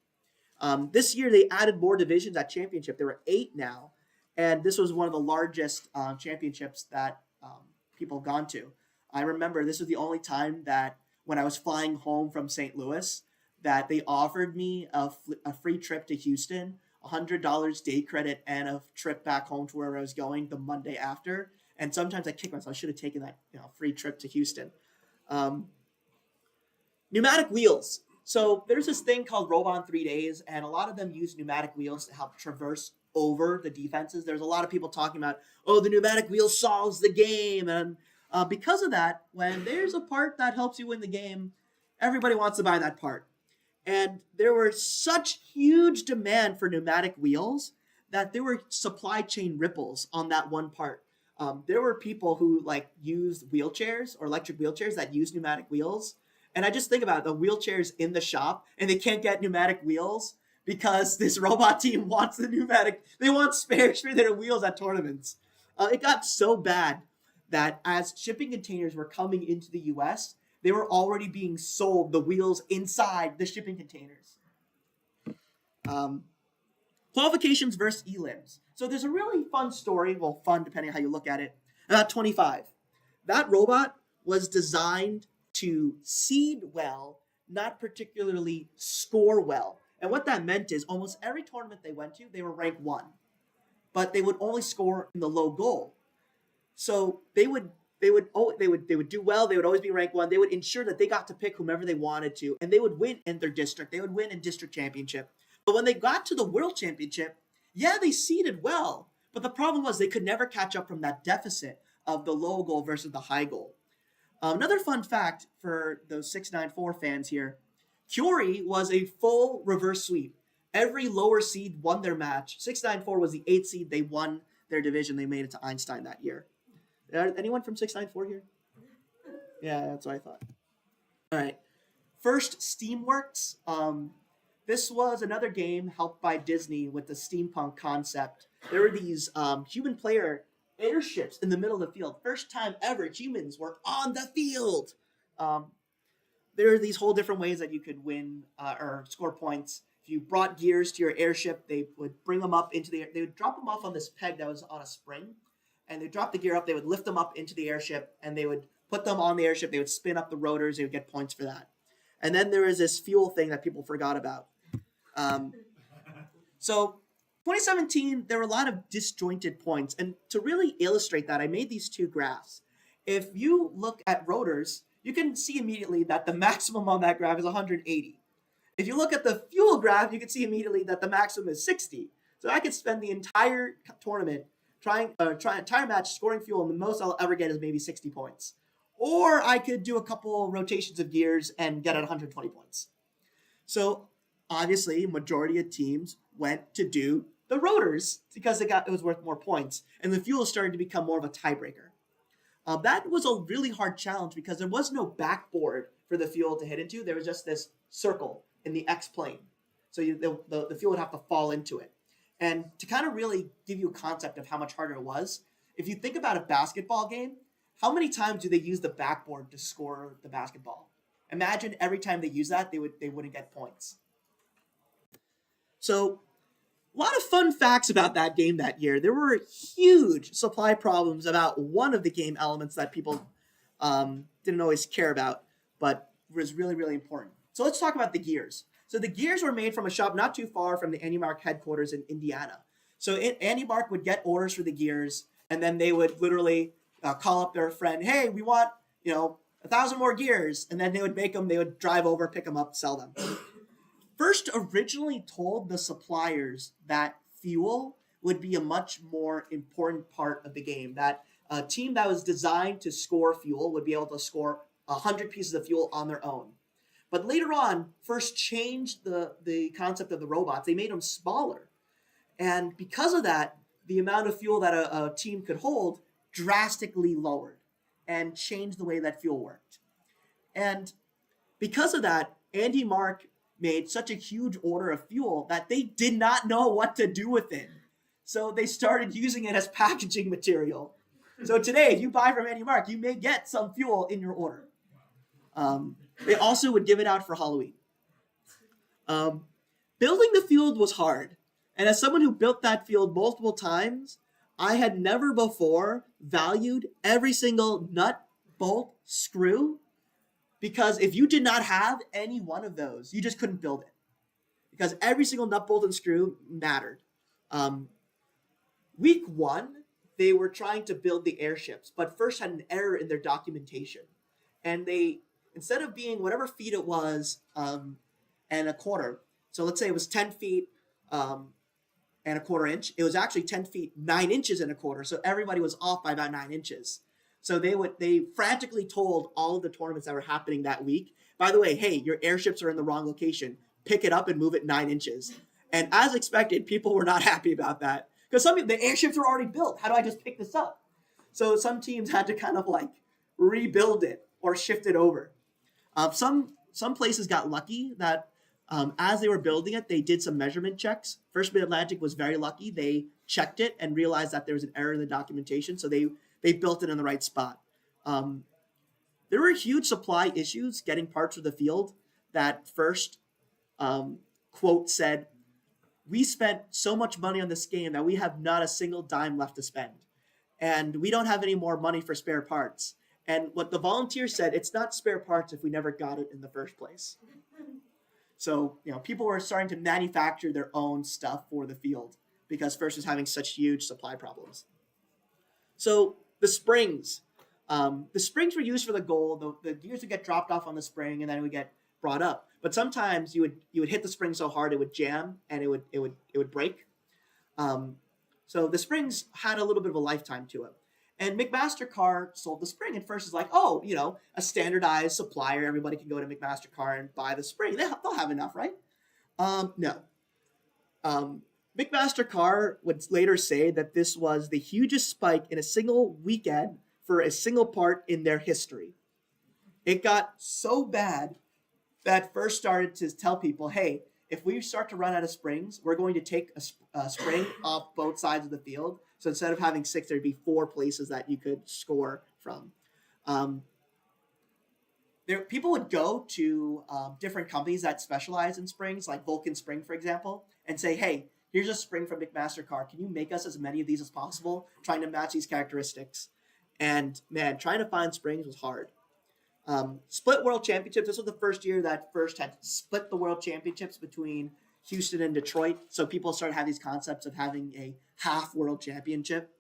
This year they added more divisions at championship. There were 8 now, and this was one of the largest championships that people have gone to. I remember this was the only time that when I was flying home from St. Louis that they offered me a free trip to Houston, $100 day credit, and a trip back home to where I was going the Monday after. And sometimes I kick myself. I should have taken that free trip to Houston. Pneumatic wheels. So there's this thing called Robot in 3 days, and a lot of them use pneumatic wheels to help traverse over the defenses. There's a lot of people talking about, the pneumatic wheel solves the game. And because of that, when there's a part that helps you win the game, everybody wants to buy that part. And there were such huge demand for pneumatic wheels that there were supply chain ripples on that one part. There were people who like used wheelchairs or electric wheelchairs that use pneumatic wheels. And I just think about it, the wheelchairs in the shop and they can't get pneumatic wheels because this robot team wants they want spares for their wheels at tournaments. It got so bad that as shipping containers were coming into the US, they were already being sold the wheels inside the shipping containers. Qualifications versus elims. So there's a really fun story, well, fun depending on how you look at it, about 25. That robot was designed to seed well, not particularly score well. And what that meant is almost every tournament they went to, they were ranked 1. But they would only score in the low goal. So they would do well, they would always be ranked 1. They would ensure that they got to pick whomever they wanted to, and they would win in their district. They would win in district championship. But when they got to the world championship, yeah, they seeded well. But the problem was they could never catch up from that deficit of the low goal versus the high goal. Another fun fact for those 694 fans here, Curie was a full reverse sweep. Every lower seed won their match. 694 was the 8th seed. They won their division. They made it to Einstein that year. Anyone from 694 here? Yeah, that's what I thought. All right. First, Steamworks. This was another game helped by Disney with the steampunk concept. There were these human player airships in the middle of the field. First time ever humans were on the field. There are these whole different ways that you could win or score points. If you brought gears to your airship, they would bring them up into the air. They would drop them off on this peg that was on a spring, and they drop the gear up. They would lift them up into the airship, and they would put them on the airship. They would spin up the rotors. They would get points for that. And then there was this fuel thing that people forgot about. So 2017, there were a lot of disjointed points. And to really illustrate that, I made these two graphs. If you look at rotors, you can see immediately that the maximum on that graph is 180. If you look at the fuel graph, you can see immediately that the maximum is 60. So I could spend the entire tournament entire match scoring fuel, and the most I'll ever get is maybe 60 points. Or I could do a couple rotations of gears and get at 120 points. So obviously, majority of teams went to do the rotors because it was worth more points, and the fuel started to become more of a tiebreaker. That was a really hard challenge because there was no backboard for the fuel to hit into. There was just this circle in the X plane. So the fuel would have to fall into it. And to kind of really give you a concept of how much harder it was, if you think about a basketball game, how many times do they use the backboard to score the basketball? Imagine every time they use that, they wouldn't get points. So a lot of fun facts about that game that year. There were huge supply problems about one of the game elements that people didn't always care about, but was really, really important. So let's talk about the gears. So the gears were made from a shop not too far from the AndyMark headquarters in Indiana. So AndyMark would get orders for the gears, and then they would literally call up their friend, hey, we want 1,000 more gears, and then they would make them. They would drive over, pick them up, sell them. First originally told the suppliers that fuel would be a much more important part of the game, that a team that was designed to score fuel would be able to score 100 pieces of fuel on their own. But later on, First changed the concept of the robots. They made them smaller. And because of that, the amount of fuel that a team could hold drastically lowered and changed the way that fuel worked. And because of that, AndyMark made such a huge order of fuel that they did not know what to do with it. So they started using it as packaging material. So today, if you buy from AndyMark, you may get some fuel in your order. They also would give it out for Halloween. Building the field was hard. And as someone who built that field multiple times, I had never before valued every single nut, bolt, screw, because if you did not have any one of those, you just couldn't build it. Because every single nut, bolt, and screw mattered. Week 1, they were trying to build the airships, but First had an error in their documentation. And they, instead of being whatever feet it was and a quarter, so let's say it was 10 feet and a quarter inch, it was actually 10 feet, 9 inches and a quarter. So everybody was off by about 9 inches. So they frantically told all of the tournaments that were happening that week, by the way, hey, your airships are in the wrong location. Pick it up and move it 9 inches. And as expected, people were not happy about that because the airships were already built. How do I just pick this up? So some teams had to kind of like rebuild it or shift it over. Some places got lucky that as they were building it, they did some measurement checks. First Mid-Atlantic was very lucky. They checked it and realized that there was an error in the documentation, so they built it in the right spot. There were huge supply issues getting parts of the field. That first quote said, "We spent so much money on this game that we have not a single dime left to spend. And we don't have any more money for spare parts." And what the volunteers said, it's not spare parts if we never got it in the first place. So, people were starting to manufacture their own stuff for the field because First was having such huge supply problems. So the springs were used for the goal. The gears would get dropped off on the spring and then it would get brought up. But sometimes you would hit the spring so hard it would jam and it would break. So the springs had a little bit of a lifetime to it. And McMaster-Carr sold the spring, and First is like, a standardized supplier. Everybody can go to McMaster-Carr and buy the spring. They'll have enough, right? No. McMaster-Carr would later say that this was the hugest spike in a single weekend for a single part in their history. It got so bad that First started to tell people, hey, if we start to run out of springs, we're going to take a spring off both sides of the field. So instead of having 6, there'd be 4 places that you could score from. People would go to different companies that specialize in springs, like Vulcan Spring, for example, and say, hey, here's a spring from McMaster-Carr. Can you make us as many of these as possible, trying to match these characteristics? And man, trying to find springs was hard. Split World Championships. This was the first year that First had split the World Championships between Houston and Detroit. So people started having these concepts of having a half World Championship.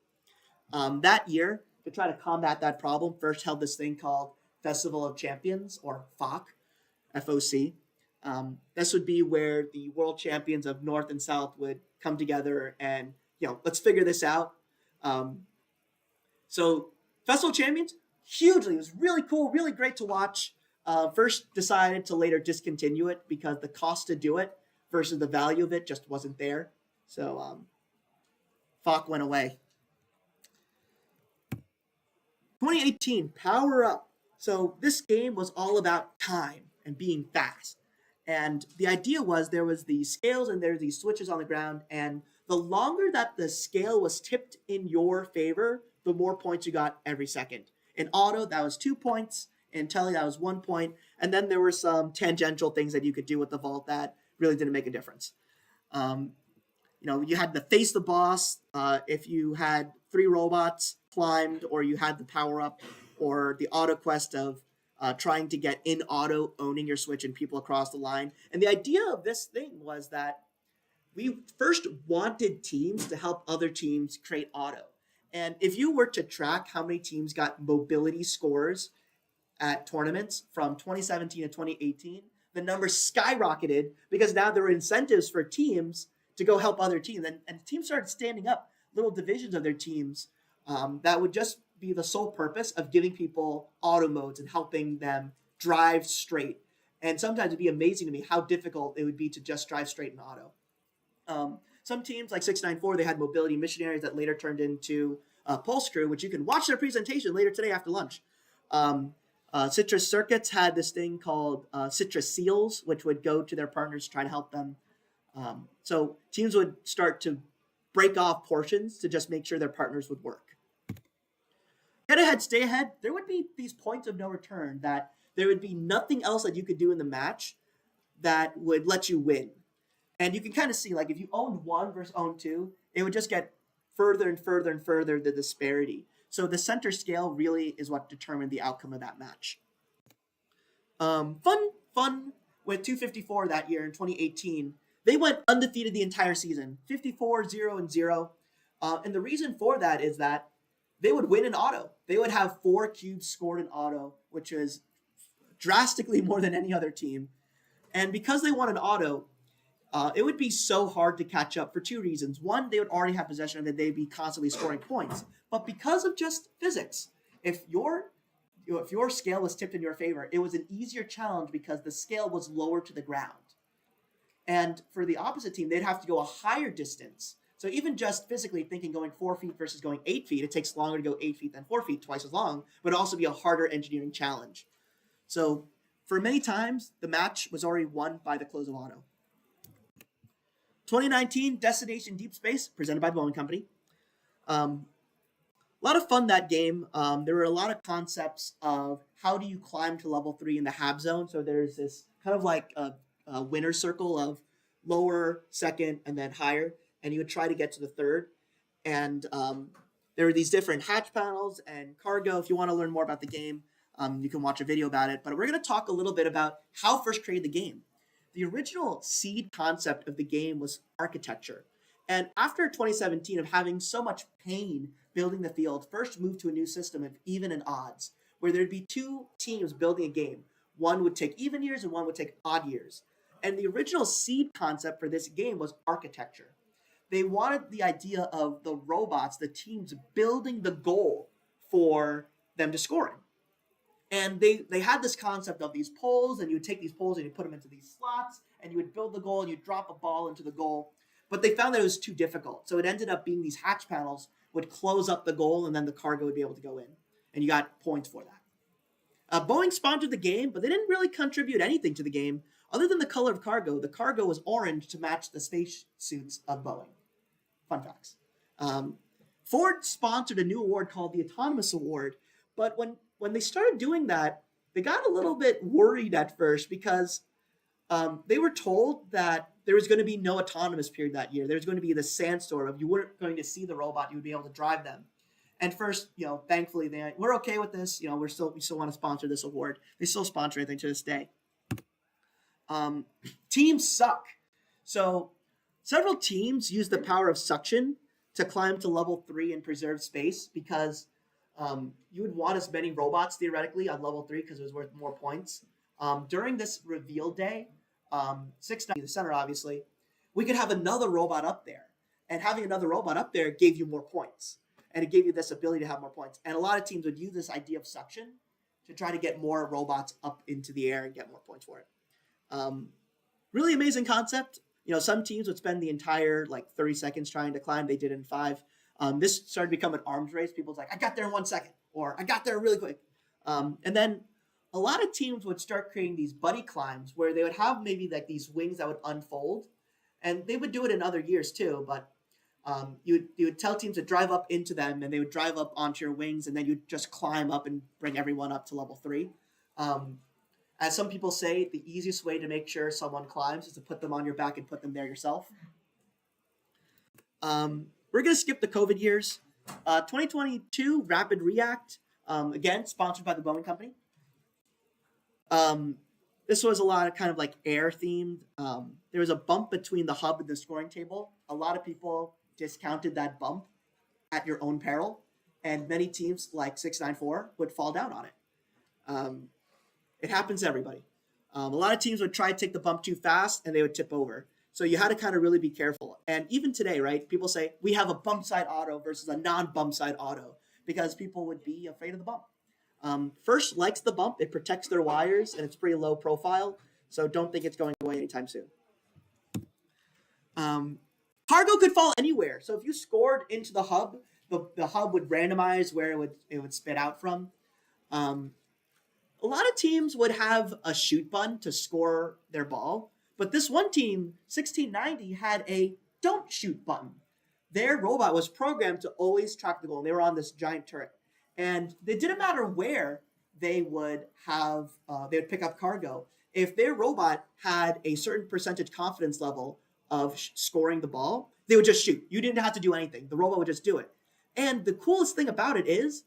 That year, to try to combat that problem, First held this thing called Festival of Champions, or FOC, FOC. This would be where the world champions of North and South would come together and, let's figure this out. So Festival of Champions, hugely, it was really cool, really great to watch. First decided to later discontinue it because the cost to do it versus the value of it just wasn't there. So FOC went away. 2018, Power Up. So this game was all about time and being fast. And the idea was there was these scales and there's these switches on the ground. And the longer that the scale was tipped in your favor, the more points you got every second. In auto, that was 2 points. In tele, that was 1 point. And then there were some tangential things that you could do with the vault that really didn't make a difference. You had the face the boss. If you had 3 robots climbed, or you had the power up, or the auto quest of trying to get in auto, owning your switch and people across the line. And the idea of this thing was that we first wanted teams to help other teams create auto. And if you were to track how many teams got mobility scores at tournaments from 2017 to 2018, the numbers skyrocketed because now there were incentives for teams to go help other teams. And teams started standing up little divisions of their teams that would just be the sole purpose of giving people auto modes and helping them drive straight. And sometimes it'd be amazing to me how difficult it would be to just drive straight in auto. Some teams like 694, they had mobility missionaries that later turned into Pulse Crew, which you can watch their presentation later today after lunch. Citrus Circuits had this thing called Citrus Seals, which would go to their partners to try to help them. So teams would start to break off portions to just make sure their partners would work. Get ahead, stay ahead. There would be these points of no return that there would be nothing else that you could do in the match that would let you win. And you can kind of see, like, if you owned 1 versus owned 2, it would just get further and further and further the disparity. So the center scale really is what determined the outcome of that match. Fun with 254 that year in 2018. They went undefeated the entire season, 54, 0-0. And the reason for that is that they would win in auto. They would have 4 cubes scored in auto, which is drastically more than any other team. And because they won in auto, it would be so hard to catch up for 2 reasons. One, they would already have possession and they'd be constantly scoring points. But because of just physics, if your scale was tipped in your favor, it was an easier challenge because the scale was lower to the ground. And for the opposite team, they'd have to go a higher distance. So even just physically thinking going 4 feet versus going 8 feet, it takes longer to go 8 feet than 4 feet, twice as long, but it'd also be a harder engineering challenge. So for many times, the match was already won by the close of auto. 2019 Destination Deep Space, presented by the Boeing Company. A lot of fun that game. There were a lot of concepts of how do you climb to level 3 in the HAB zone. So there's this kind of like a winner circle of lower, second, and then higher, and you would try to get to the third. And there were these different hatch panels and cargo. If you want to learn more about the game, you can watch a video about it. But we're going to talk a little bit about how first created the game. The original seed concept of the game was architecture. And after 2017 of having so much pain building the field, first moved to a new system of even and odds, where there'd be two teams building a game. One would take even years and one would take odd years. And the original seed concept for this game was architecture. They wanted the idea of the robots, the teams building the goal for them to score in. And they had this concept of these poles, and you would take these poles and you put them into these slots, and you would build the goal and you drop a ball into the goal. But they found that it was too difficult. So it ended up being these hatch panels would close up the goal, and then the cargo would be able to go in. And you got points for that. Boeing sponsored the game, but they didn't really contribute anything to the game other than the color of cargo. The cargo was orange to match the space suits of Boeing. Fun facts. Ford sponsored a new award called the Autonomous Award, but when they started doing that, they got a little bit worried at first because they were told that there was going to be no autonomous period that year. There was going to be the sandstorm of you weren't going to see the robot, you would be able to drive them. And first, thankfully, we're okay with this. We still want to sponsor this award. They still sponsor anything to this day. Teams suck. So several teams use the power of suction to climb to level 3 and preserve space because you would want as many robots theoretically on level 3 because it was worth more points. During this reveal day, 690, the center obviously, we could have another robot up there. And having another robot up there gave you more points. And it gave you this ability to have more points. And a lot of teams would use this idea of suction to try to get more robots up into the air and get more points for it. Really amazing concept. Some teams would spend the entire 30 seconds trying to climb. They did it in 5. This started to become an arms race. People's like, I got there in 1 second, or I got there really quick. And then a lot of teams would start creating these buddy climbs where they would have maybe these wings that would unfold, and they would do it in other years too. But you would tell teams to drive up into them, and they would drive up onto your wings, and then you'd just climb up and bring everyone up to level 3. As some people say, the easiest way to make sure someone climbs is to put them on your back and put them there yourself. We're going to skip the COVID years. 2022 Rapid React, again, sponsored by the Boeing Company. This was a lot of kind of air themed. There was a bump between the hub and the scoring table. A lot of people discounted that bump at your own peril, and many teams like 694 would fall down on it. It happens to everybody. A lot of teams would try to take the bump too fast and they would tip over. So you had to kind of really be careful. And even today, right, people say we have a bump side auto versus a non-bump side auto because people would be afraid of the bump. First likes the bump. It protects their wires and it's pretty low profile. So don't think it's going away anytime soon. Cargo could fall anywhere. So if you scored into the hub, the hub would randomize where it would spit out from. A lot of teams would have a shoot button to score their ball, but this one team, 1690, had a don't shoot button. Their robot was programmed to always track the goal, and they were on this giant turret. And it didn't matter where they would pick up cargo. If their robot had a certain percentage confidence level of scoring the ball, they would just shoot. You didn't have to do anything. The robot would just do it. And the coolest thing about it is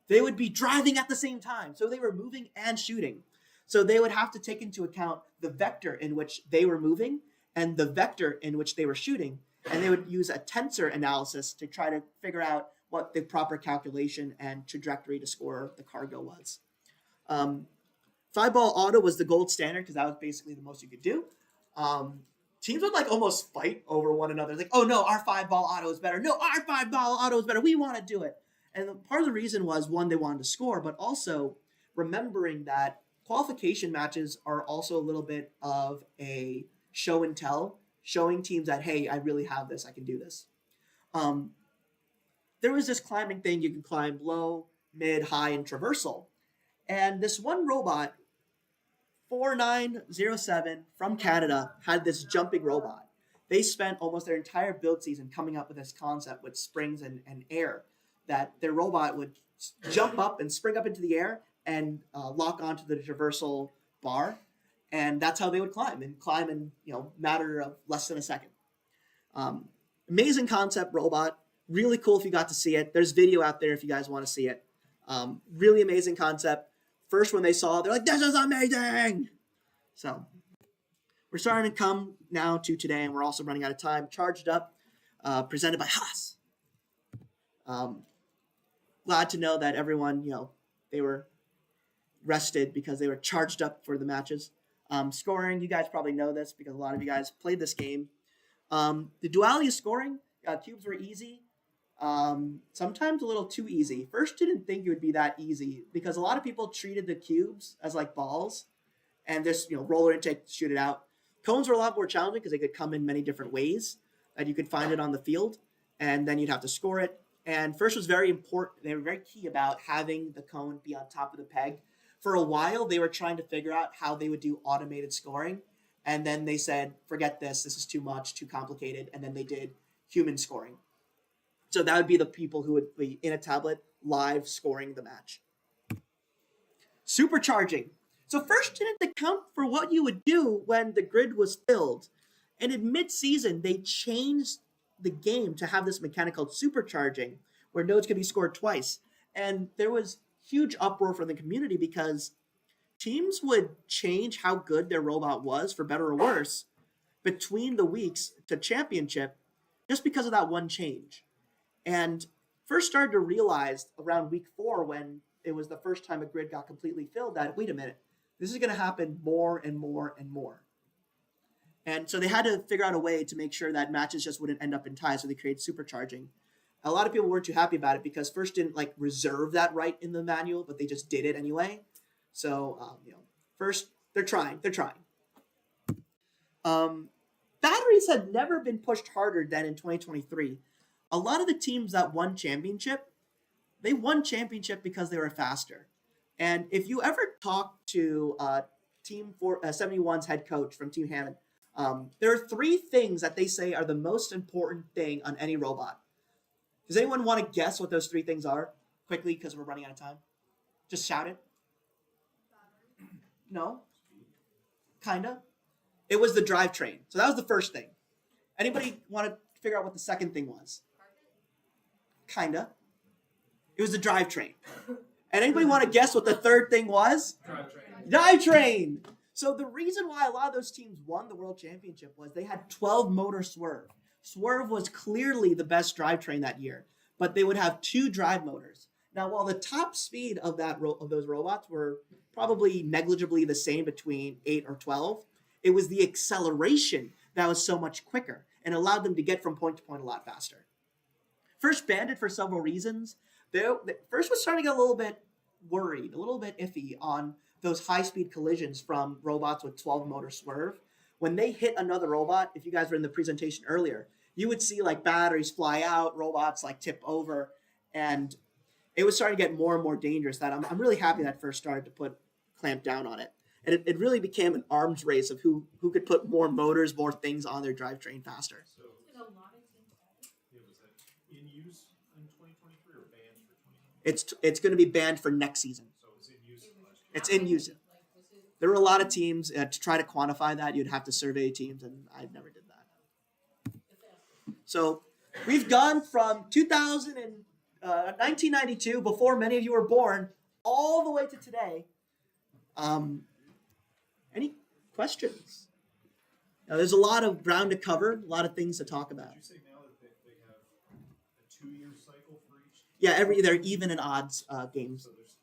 they would be driving at the same time. So they were moving and shooting. So they would have to take into account the vector in which they were moving and the vector in which they were shooting. And they would use a tensor analysis to try to figure out what the proper calculation and trajectory to score the cargo was. 5-ball auto was the gold standard because that was basically the most you could do. Teams would almost fight over one another. Oh no, our 5-ball auto is better. No, our 5-ball auto is better. We want to do it. And part of the reason was, one, they wanted to score, but also remembering that qualification matches are also a little bit of a show and tell, showing teams that, hey, I really have this, I can do this. There was this climbing thing. You can climb low, mid, high, and traversal. And this one robot, 4907 from Canada, had this jumping robot. They spent almost their entire build season coming up with this concept with springs and air, that their robot would jump up and spring up into the air and lock onto the traversal bar. And that's how they would climb in, matter of less than a second. Amazing concept robot. Really cool if you got to see it. There's video out there if you guys want to see it. Really amazing concept. First, when they saw it, they're like, this is amazing. So we're starting to come now to today, and we're also running out of time. Charged Up, presented by Haas. Glad to know that everyone, they were rested because they were charged up for the matches. Scoring, you guys probably know this because a lot of you guys played this game. The duality of scoring, cubes were easy. Sometimes a little too easy. First, didn't think it would be that easy because a lot of people treated the cubes as like balls and just, roller intake, shoot it out. Cones were a lot more challenging because they could come in many different ways that you could find it on the field, and then you'd have to score it. And first was very important. They were very key about having the cone be on top of the peg. For a while, they were trying to figure out how they would do automated scoring. And then they said, forget this. This is too much, too complicated. And then they did human scoring. So that would be the people who would be in a tablet live scoring the match. Supercharging. So first didn't account for what you would do when the grid was filled. And in mid-season, they changed the game to have this mechanic called supercharging, where nodes can be scored twice. And there was huge uproar from the community because teams would change how good their robot was, for better or worse, between the weeks to championship just because of that one change. And first started to realize around week 4, when it was the first time a grid got completely filled, that, wait a minute, this is going to happen more and more and more. And so they had to figure out a way to make sure that matches just wouldn't end up in ties, so they created supercharging. A lot of people weren't too happy about it because first didn't reserve that right in the manual, but they just did it anyway. So, first they're trying. Batteries had never been pushed harder than in 2023. A lot of the teams that won championship, they won championship because they were faster. And if you ever talk to Team 71's head coach from Team Hammond, there are 3 things that they say are the most important thing on any robot. Does anyone want to guess what those 3 things are? Quickly, because we're running out of time. Just shout it. No? Kinda. It was the drivetrain. So that was the first thing. Anybody want to figure out what the second thing was? Kinda. It was the drivetrain. And anybody want to guess what the third thing was? Drivetrain. So the reason why a lot of those teams won the World Championship was they had 12 motor swerve. Swerve was clearly the best drivetrain that year, but they would have 2 drive motors. Now, while the top speed of those robots were probably negligibly the same between 8 or 12, it was the acceleration that was so much quicker and allowed them to get from point to point a lot faster. First banned it for several reasons. First was starting to get a little bit worried, a little bit iffy on those high-speed collisions from robots with 12 motor swerve. When they hit another robot, if you guys were in the presentation earlier, you would see batteries fly out, robots tip over, and it was starting to get more and more dangerous. That I'm really happy that first started to clamp down on it. And it really became an arms race of who could put more motors, more things on their drivetrain faster. So, was that in use in 2023 or banned for 2023? It's going to be banned for next season. So it's in use last year. It's in use. There were a lot of teams. To try to quantify that, you'd have to survey teams, and I never did that. So we've gone from 1992, before many of you were born, all the way to today. Any questions? Now, there's a lot of ground to cover, a lot of things to talk about. Did you say now that they have a 2-year cycle for each? Yeah, they're even and odds games. So there's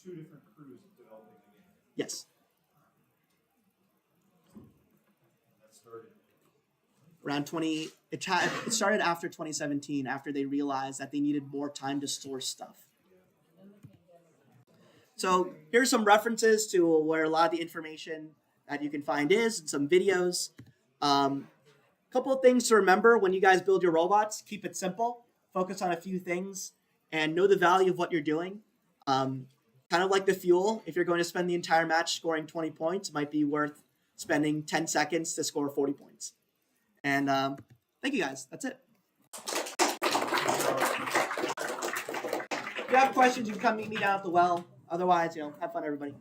two different crews developing the game. Yes. That started Around 20, it started after 2017, after they realized that they needed more time to source stuff. So here's some references to where a lot of the information that you can find is, and some videos. Couple of things to remember when you guys build your robots: keep it simple, focus on a few things, and know the value of what you're doing. Kind of like the fuel, if you're going to spend the entire match scoring 20 points, it might be worth spending 10 seconds to score 40 points. And thank you guys. That's it. If you have questions, you can come meet me down at the well. Otherwise, have fun, everybody.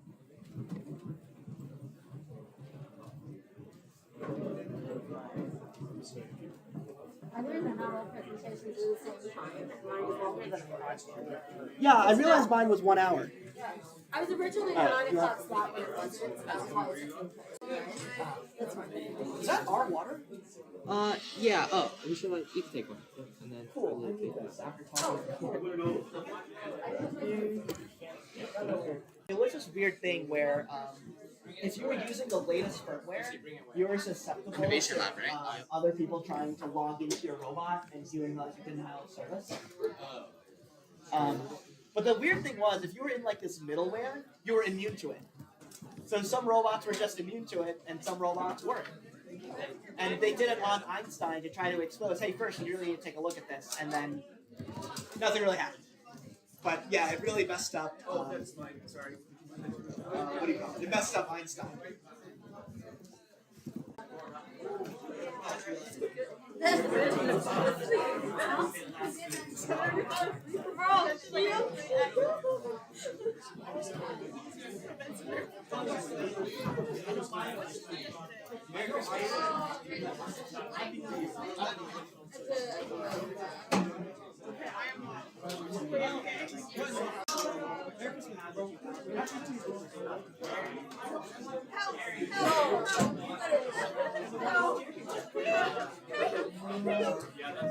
I learned that not all presentations are the same time, and mine is longer than the Yeah, I realized mine was 1 hour. I was originally a 9 o'clock slot, but it wasn't, so that's why it's that's fine. Is that our water? Yeah. Oh, we should you can take one, and then Cool. It was this weird thing where if you were using the latest firmware, you were susceptible Innovation to lab, right? other people trying to log into your robot and doing like denial of service. But the weird thing was, if you were in like this middleware, you were immune to it. So some robots were just immune to it, and some robots weren't. And they did it on Einstein to try to expose, hey, first you really need to take a look at this, and then nothing really happened. But yeah, it really messed up. What do you call it? It messed up Einstein.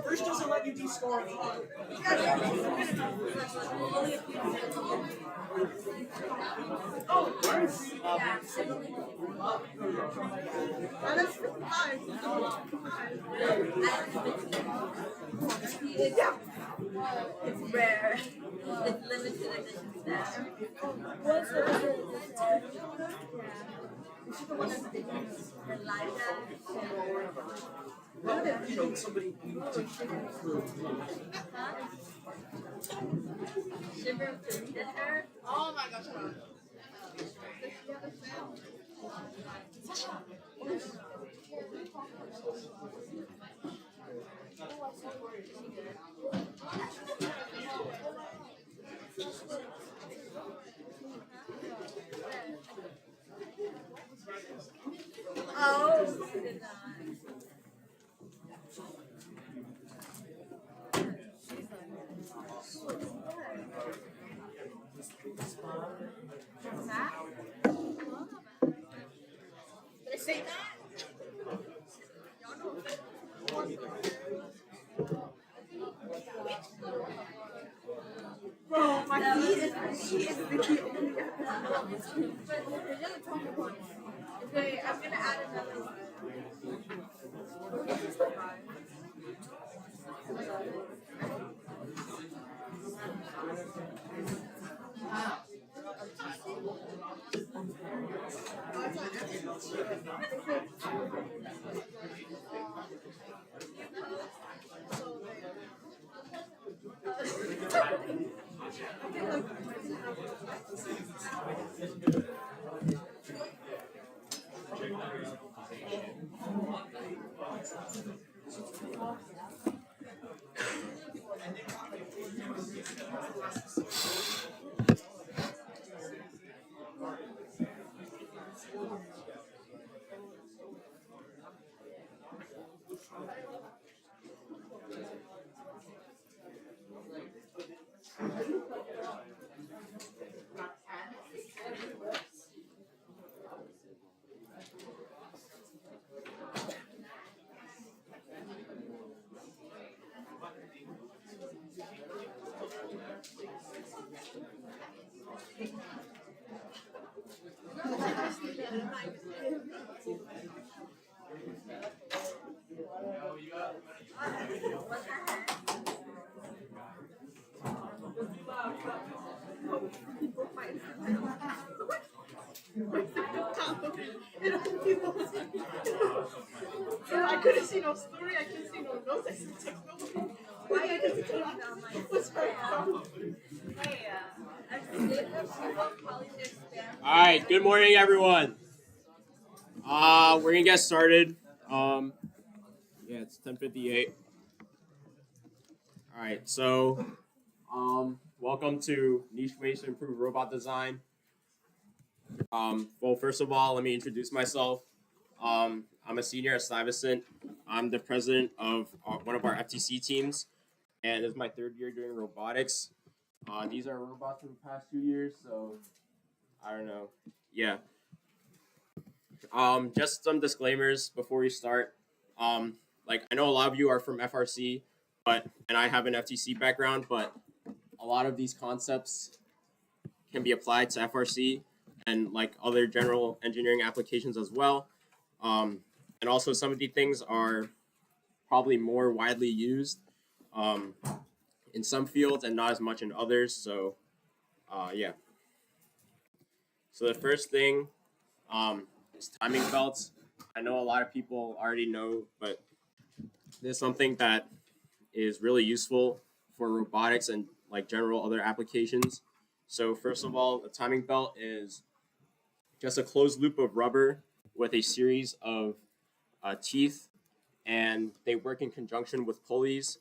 First doesn't let you descore anything. It's rare. It's limited edition stuff. What's the one that's been Elijah? Shiver of the Sister? Oh my gosh. Oh, did I say that? Bro, my feet is sticky. Okay, I'm gonna add another one. All right, good morning, everyone. We're gonna get started. Yeah, it's 10:58. All right, so welcome to Niche Ways to Improve Robot Design. Well, first of all, let me introduce myself. I'm a senior at Stuyvesant. I'm the president of one of our FTC teams, and it's my third year doing robotics. These are robots from the past 2 years, so I don't know. Yeah. Just some disclaimers before we start. Like I know a lot of you are from FRC, and I have an FTC background, but a lot of these concepts can be applied to FRC and like other general engineering applications as well. And also some of these things are probably more widely used in some fields and not as much in others. So yeah. So the first thing is timing belts. I know a lot of people already know, but there's something that is really useful for robotics and like general other applications. So first of all, a timing belt is just a closed loop of rubber with a series of teeth, and they work in conjunction with pulleys.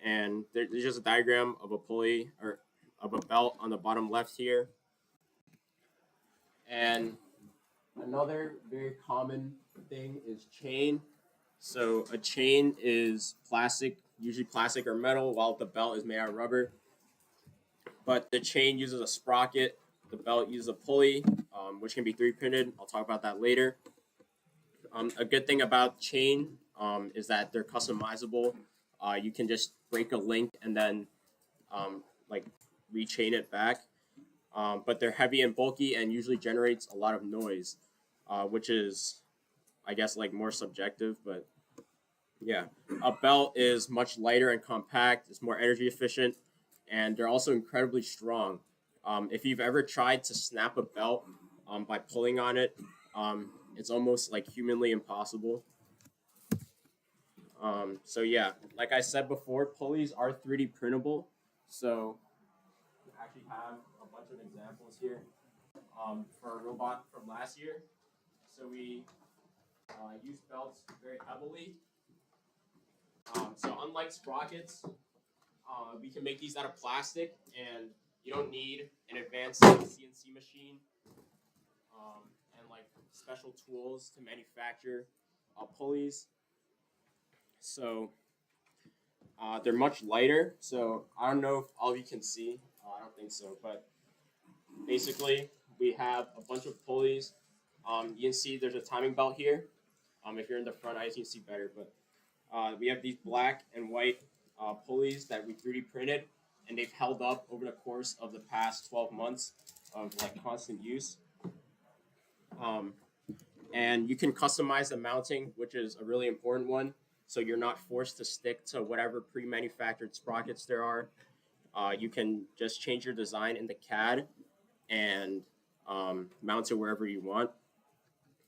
And there's just a diagram of a pulley or of a belt on the bottom left here. And another very common thing is chain. So a chain is plastic, usually plastic or metal, while the belt is made out of rubber. But the chain uses a sprocket, the belt uses a pulley, which can be 3D printed. I'll talk about that later. A good thing about chain is that they're customizable. You can just break a link and then like rechain it back. But they're heavy and bulky and usually generates a lot of noise, which is, I guess, like more subjective. But yeah, a belt is much lighter and compact. It's more energy efficient, and they're also incredibly strong. If you've ever tried to snap a belt by pulling on it, it's almost like humanly impossible. So yeah, like I said before, pulleys are 3D printable. So we actually have a bunch of examples here for a robot from last year. So we use belts very heavily. So unlike sprockets, we can make these out of plastic, and you don't need an advanced CNC machine and like special tools to manufacture pulleys. So they're much lighter. So I don't know if all of you can see. I don't think so, but basically we have a bunch of pulleys. You can see there's a timing belt here. If you're in the front eyes, you can see better, but we have these black and white pulleys that we 3D printed, and they've held up over the course of the past 12 months of like constant use. And you can customize the mounting, which is a really important one. So you're not forced to stick to whatever pre-manufactured sprockets there are. You can just change your design in the CAD and mount it wherever you want.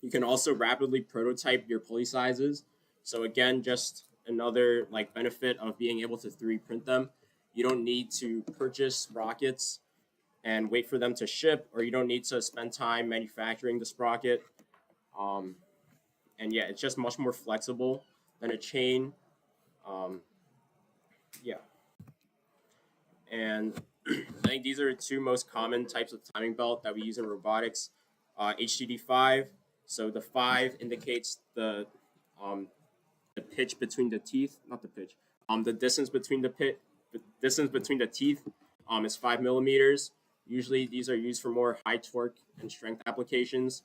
You can also rapidly prototype your pulley sizes. So again, just another like benefit of being able to 3D print them. You don't need to purchase sprockets and wait for them to ship, or you don't need to spend time manufacturing the sprocket. And yeah, it's just much more flexible than a chain. Yeah. And I think these are the two most common types of timing belt that we use in robotics. HTD5. So the 5 indicates the pitch between the teeth, not the pitch. The distance between the teeth is 5 millimeters. Usually these are used for more high torque and strength applications,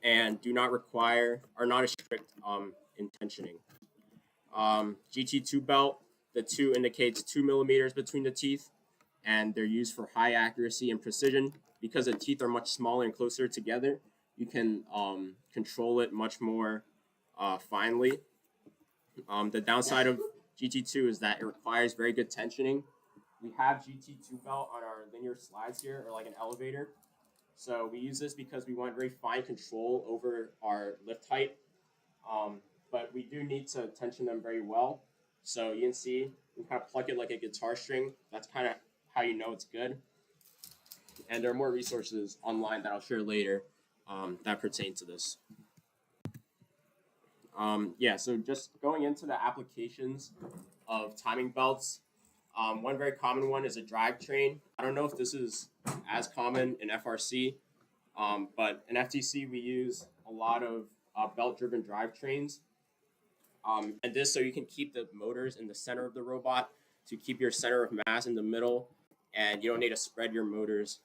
and are not as strict in tensioning. GT2 belt, the 2 indicates 2 millimeters between the teeth, and they're used for high accuracy and precision. Because the teeth are much smaller and closer together, you can control it much more finely. The downside of GT2 is that it requires very good tensioning. We have GT2 belt on our linear slides here, or like an elevator. So we use this because we want very fine control over our lift height. but we do need to tension them very well. So you can see, we kind of pluck it like a guitar string. That's kind of how you know it's good. And there are more resources online that I'll share later that pertain to this. Yeah, so just going into the applications of timing belts, one very common one is a drivetrain. I don't know if this is as common in FRC, but in FTC we use a lot of belt-driven drivetrains. And this so you can keep the motors in the center of the robot to keep your center of mass in the middle, and you don't need to spread your motors.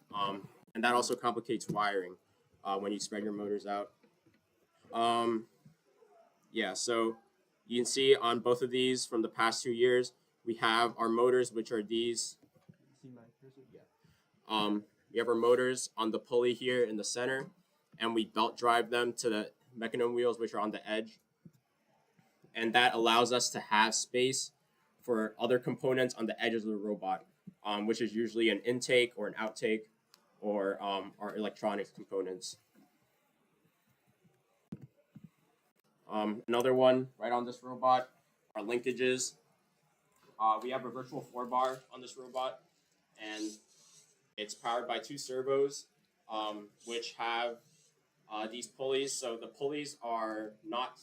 And that also complicates wiring when you spread your motors out. Yeah, so you can see on both of these from the past 2 years, we have our motors, which are these. See my cursor? Yeah. We have our motors on the pulley here in the center, and we belt drive them to the mechanism wheels, which are on the edge. And that allows us to have space for other components on the edges of the robot, which is usually an intake or an outtake or our electronics components. Another one right on this robot are linkages. We have a virtual 4-bar on this robot, and it's powered by 2 servos, which have these pulleys. So the pulleys are not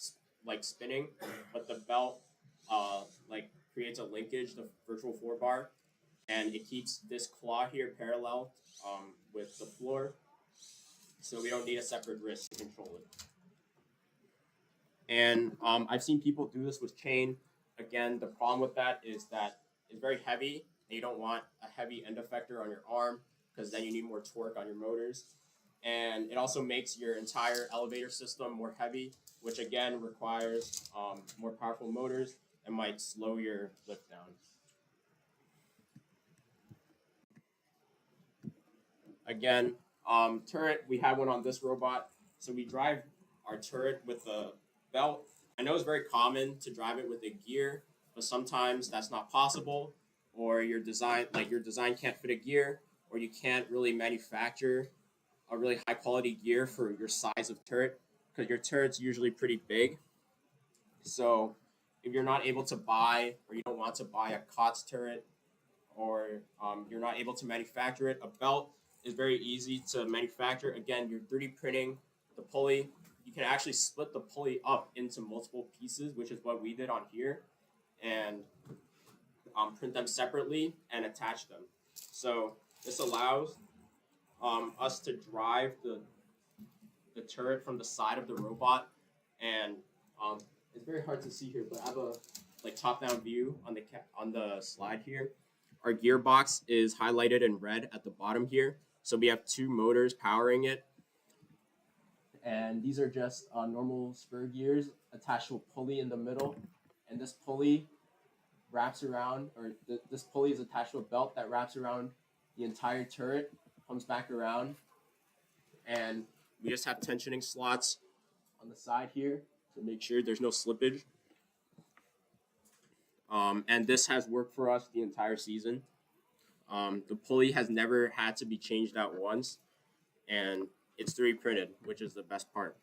like spinning, but the belt like creates a linkage, the virtual 4-bar, and it keeps this claw here parallel with the floor, so we don't need a separate wrist to control it. And I've seen people do this with chain. Again, the problem with that is that it's very heavy, and you don't want a heavy end effector on your arm because then you need more torque on your motors. And it also makes your entire elevator system more heavy, which again requires more powerful motors and might slow your lift down. Again, turret, we have one on this robot. So we drive our turret with a belt. I know it's very common to drive it with a gear, but sometimes that's not possible, or your design can't fit a gear, or you can't really manufacture a really high quality gear for your size of turret, because your turret's usually pretty big. So if you're not able to buy, or you don't want to buy a COTS turret, or you're not able to manufacture it, a belt is very easy to manufacture. Again, you're 3D printing the pulley. You can actually split the pulley up into multiple pieces, which is what we did on here, and print them separately and attach them. So this allows us to drive the turret from the side of the robot, and it's very hard to see here, but I have a top-down view on the slide here. Our gearbox is highlighted in red at the bottom here, so we have 2 motors powering it, and these are just normal spur gears attached to a pulley in the middle, and this pulley wraps around, or this pulley is attached to a belt that wraps around the entire turret, comes back around, and we just have tensioning slots on the side here to make sure there's no slippage. And this has worked for us the entire season. The pulley has never had to be changed out once, and it's 3D printed, which is the best part.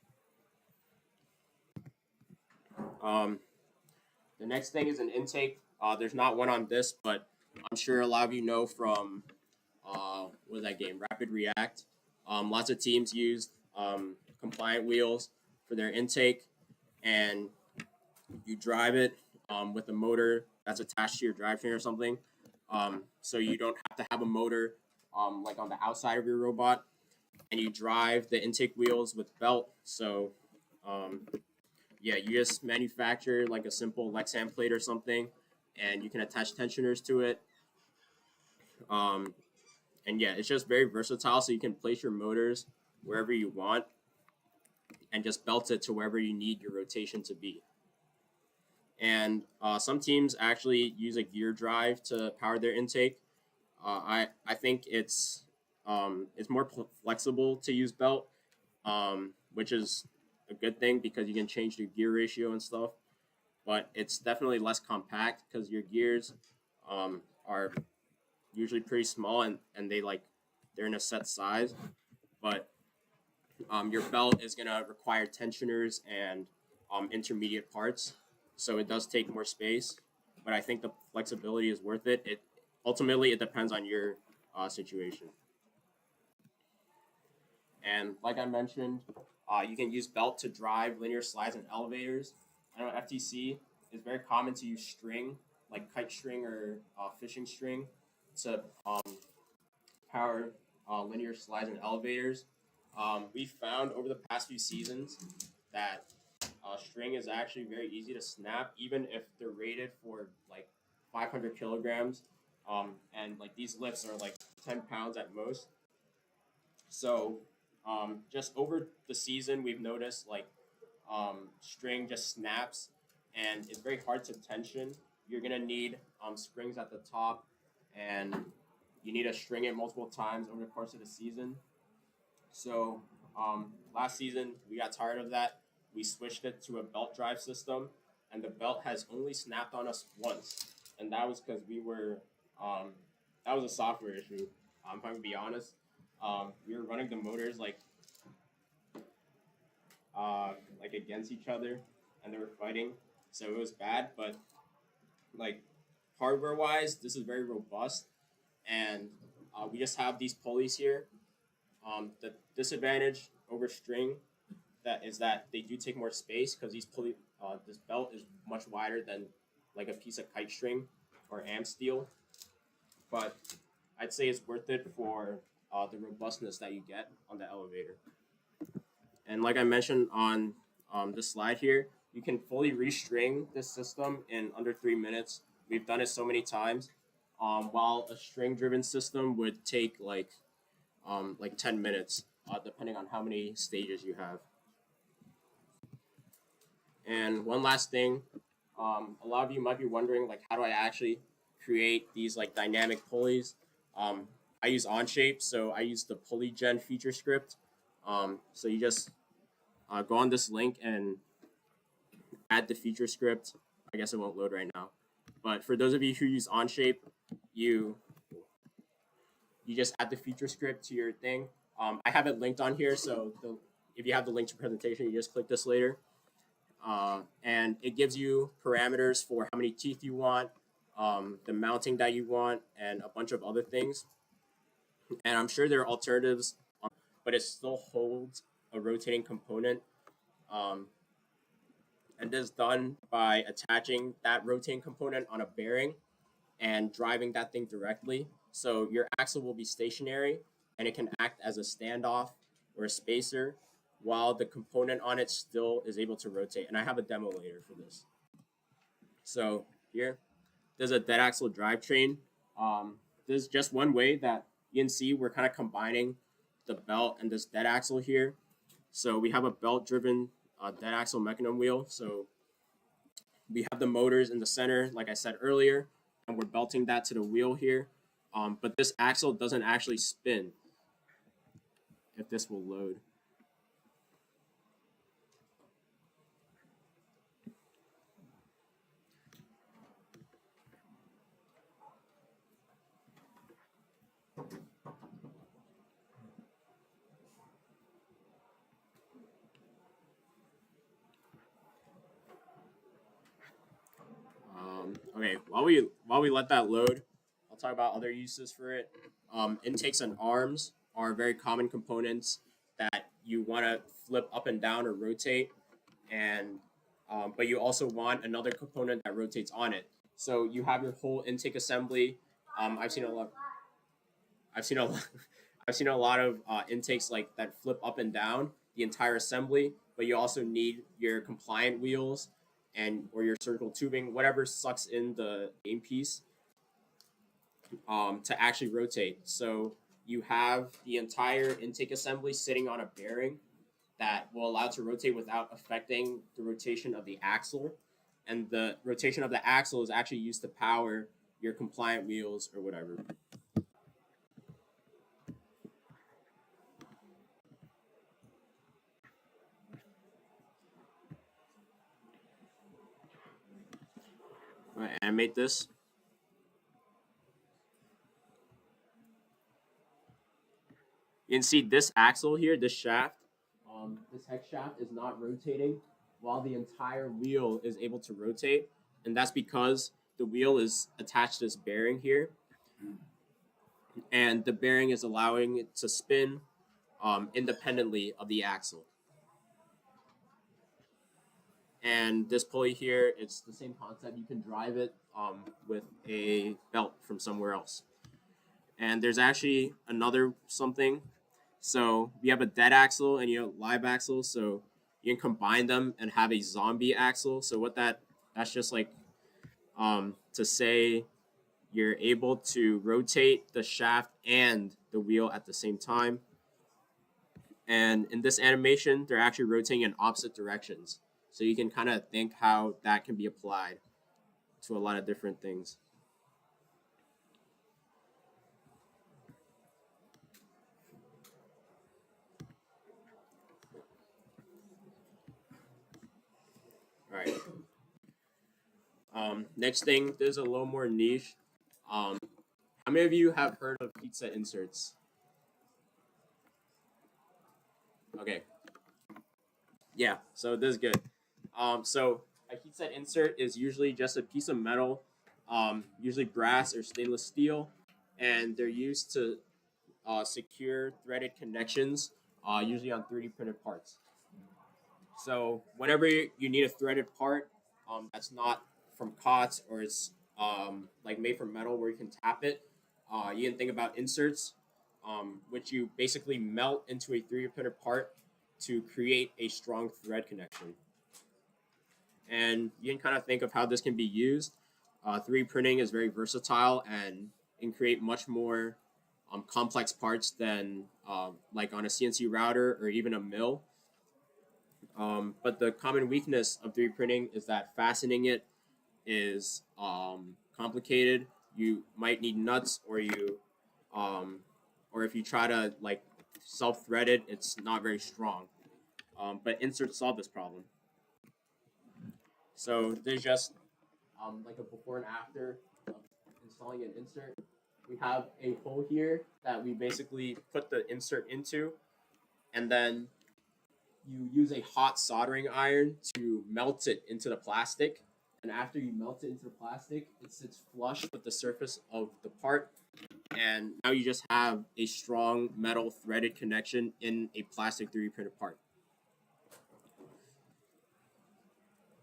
The next thing is an intake. There's not one on this, but I'm sure a lot of you know from what is that game, Rapid React. Lots of teams use compliant wheels for their intake, and you drive it with a motor that's attached to your drivetrain or something. So you don't have to have a motor like on the outside of your robot, and you drive the intake wheels with belt. So yeah, you just manufacture like a simple Lexan plate or something, and you can attach tensioners to it. And yeah, it's just very versatile, so you can place your motors wherever you want and just belt it to wherever you need your rotation to be. And some teams actually use a gear drive to power their intake. I think it's more flexible to use belt, which is a good thing because you can change the gear ratio and stuff. But it's definitely less compact because your gears are usually pretty small, and they're in a set size. But your belt is gonna require tensioners and intermediate parts, so it does take more space. But I think the flexibility is worth it. It ultimately it depends on your situation. And like I mentioned, you can use belt to drive linear slides and elevators. I know FTC is very common to use string, like kite string or fishing string, to power linear slides and elevators. We found over the past few seasons that string is actually very easy to snap, even if they're rated for like 500 kilograms. And like these lifts are like 10 pounds at most. So just over the season, we've noticed like string just snaps and it's very hard to tension. You're gonna need springs at the top, and you need to string it multiple times over the course of the season. So last season we got tired of that. We switched it to a belt drive system, and the belt has only snapped on us once, and that was because we were that was a software issue. If I'm gonna be honest, we were running the motors like against each other, and they were fighting, so it was bad. But like hardware wise, this is very robust, and we just have these pulleys here. The disadvantage over string that they do take more space because this belt is much wider than like a piece of kite string or am steel, but I'd say it's worth it for the robustness that you get on the elevator. And like I mentioned on this slide here, you can fully restring this system in under 3 minutes. We've done it so many times, while a string-driven system would take like 10 minutes, depending on how many stages you have. And one last thing, a lot of you might be wondering, like, how do I actually create these like dynamic pulleys? I use Onshape, so I use the pulley gen feature script. So you just go on this link and add the feature script. I guess it won't load right now, but for those of you who use Onshape, you just add the feature script to your thing. I have it linked on here, so if you have the link to presentation, you just click this later. And it gives you parameters for how many teeth you want, the mounting that you want, and a bunch of other things. And I'm sure there are alternatives, but it still holds a rotating component. And this is done by attaching that rotating component on a bearing and driving that thing directly. So your axle will be stationary, and it can act as a standoff or a spacer while the component on it still is able to rotate. And I have a demo later for this. So here, there's a dead axle drivetrain. This is just one way that you can see we're kind of combining the belt and this dead axle here. So we have a belt-driven dead axle mechanism wheel. So we have the motors in the center, like I said earlier, and we're belting that to the wheel here. But this axle doesn't actually spin, if this will load. Okay, while we let that load, I'll talk about other uses for it. Intakes and arms are very common components that you want to flip up and down or rotate, and but you also want another component that rotates on it. So you have your whole intake assembly. I've seen a lot. I've seen a lot. I've seen a lot of intakes like that flip up and down the entire assembly, but you also need your compliant wheels and or your circle tubing, whatever sucks in the game piece, to actually rotate. So you have the entire intake assembly sitting on a bearing that will allow it to rotate without affecting the rotation of the axle. And the rotation of the axle is actually used to power your compliant wheels or whatever. I'm gonna animate this. You can see this axle here, this shaft, this hex shaft is not rotating while the entire wheel is able to rotate, and that's because the wheel is attached to this bearing here, and the bearing is allowing it to spin independently of the axle. And this pulley here, it's the same concept. You can drive it with a belt from somewhere else. And there's actually another something. So you have a dead axle and you have live axle. So you can combine them and have a zombie axle. So that's just like to say you're able to rotate the shaft and the wheel at the same time. And in this animation, they're actually rotating in opposite directions. So you can kind of think how that can be applied to a lot of different things. All right. Next thing, there's a little more niche. How many of you have heard of heat set inserts? Okay. Yeah, so this is good. So a heat set insert is usually just a piece of metal, usually brass or stainless steel, and they're used to secure threaded connections, usually on 3D printed parts. So whenever you need a threaded part that's not from COTS or it's like made from metal where you can tap it, you can think about inserts, which you basically melt into a 3D printed part to create a strong thread connection. And you can kind of think of how this can be used. 3D printing is very versatile and can create much more complex parts than like on a CNC router or even a mill. But the common weakness of 3D printing is that fastening it is complicated. You might need nuts, or or if you try to like self-thread it, it's not very strong. But inserts solve this problem. So there's just like a before and after of installing an insert. We have a hole here that we basically put the insert into, and then you use a hot soldering iron to melt it into the plastic. And after you melt it into the plastic, it sits flush with the surface of the part. And now you just have a strong metal threaded connection in a plastic 3D printed part.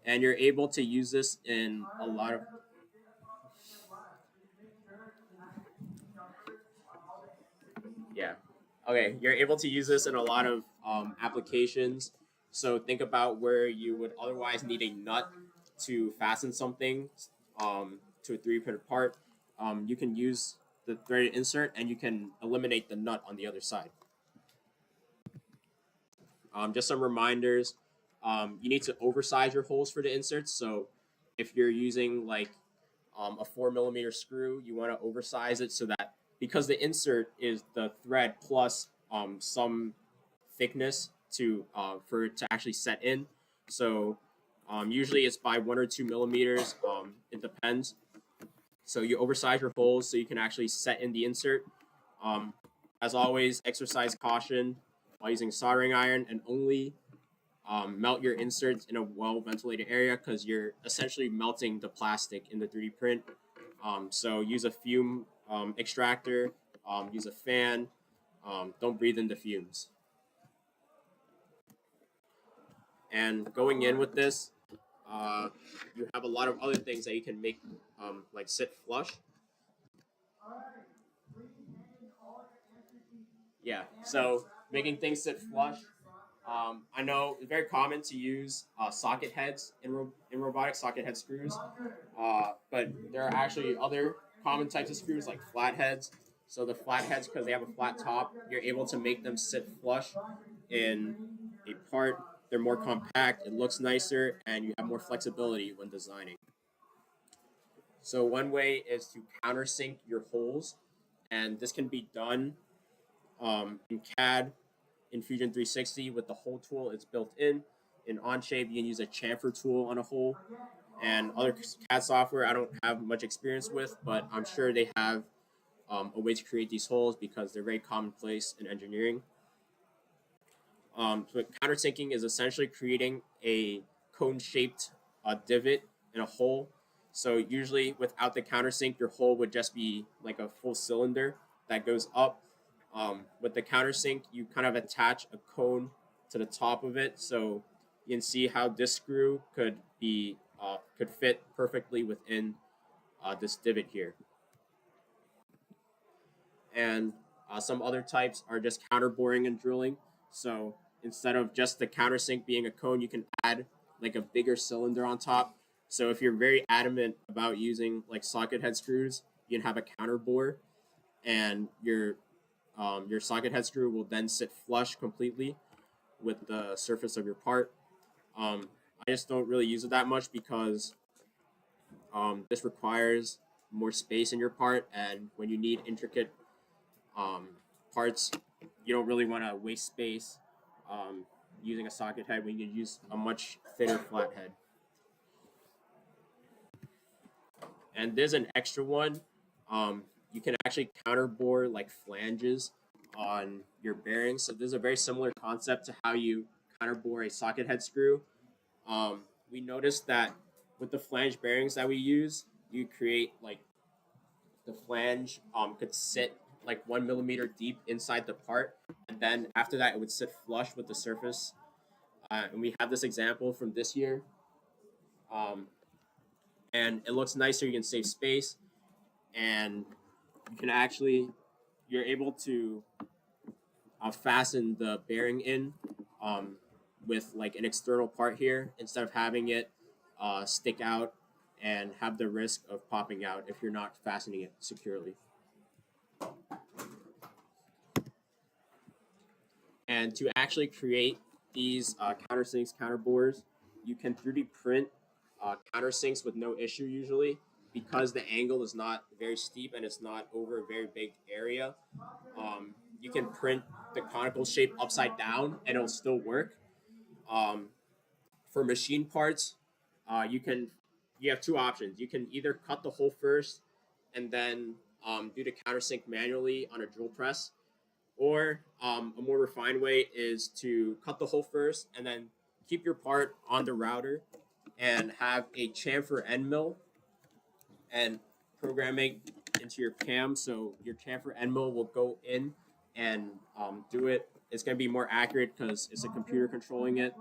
And you're able to use this in a lot of... Yeah. Okay, you're able to use this in a lot of applications. So think about where you would otherwise need a nut to fasten something to a 3D printed part. You can use the threaded insert and you can eliminate the nut on the other side. Just some reminders. You need to oversize your holes for the inserts. So if you're using like a 4mm screw, you want to oversize it so that, because the insert is the thread plus some thickness to for it to actually set in. So usually it's by 1 or 2 millimeters. It depends. So you oversize your holes so you can actually set in the insert. As always, exercise caution while using soldering iron, and only melt your inserts in a well-ventilated area because you're essentially melting the plastic in the 3D print. So use a fume extractor, use a fan, don't breathe in the fumes. And going in with this, you have a lot of other things that you can make like sit flush. Yeah, so making things sit flush. I know it's very common to use socket heads in robotics, socket head screws, but there are actually other common types of screws like flat heads. So the flat heads, because they have a flat top, you're able to make them sit flush in a part. They're more compact, it looks nicer, and you have more flexibility when designing. So one way is to countersink your holes, and this can be done in CAD, in Fusion 360 with the hole tool. It's built in. In Onshape, you can use a chamfer tool on a hole. And other CAD software I don't have much experience with, but I'm sure they have a way to create these holes because they're very commonplace in engineering. So countersinking is essentially creating a cone-shaped divot in a hole. So usually without the countersink, your hole would just be like a full cylinder that goes up. With the countersink, you kind of attach a cone to the top of it, so you can see how this screw could fit perfectly within this divot here. And some other types are just counter boring and drilling. So instead of just the countersink being a cone, you can add like a bigger cylinder on top. So if you're very adamant about using like socket head screws, you can have a counter bore, and your socket head screw will then sit flush completely with the surface of your part. I just don't really use it that much because this requires more space in your part, and when you need intricate parts, you don't really want to waste space using a socket head when you can use a much thinner flat head. And there's an extra one. You can actually counter bore like flanges on your bearings. So there's a very similar concept to how you counter bore a socket head screw. We noticed that with the flange bearings that we use, you create like the flange could sit like 1 millimeter deep inside the part, and then after that it would sit flush with the surface. And we have this example from this year, and it looks nicer. You can save space, and you can actually you're able to fasten the bearing in with like an external part here instead of having it stick out and have the risk of popping out if you're not fastening it securely. And to actually create these countersinks, counterbores, you can 3D print countersinks with no issue usually, because the angle is not very steep and it's not over a very big area. You can print the conical shape upside down and it'll still work. For machine parts, you have two options. You can either cut the hole first and then do the countersink manually on a drill press, or a more refined way is to cut the hole first and then keep your part on the router and have a chamfer end mill and programming into your cam, so your chamfer end mill will go in and do it. It's going to be more accurate because it's a computer controlling it.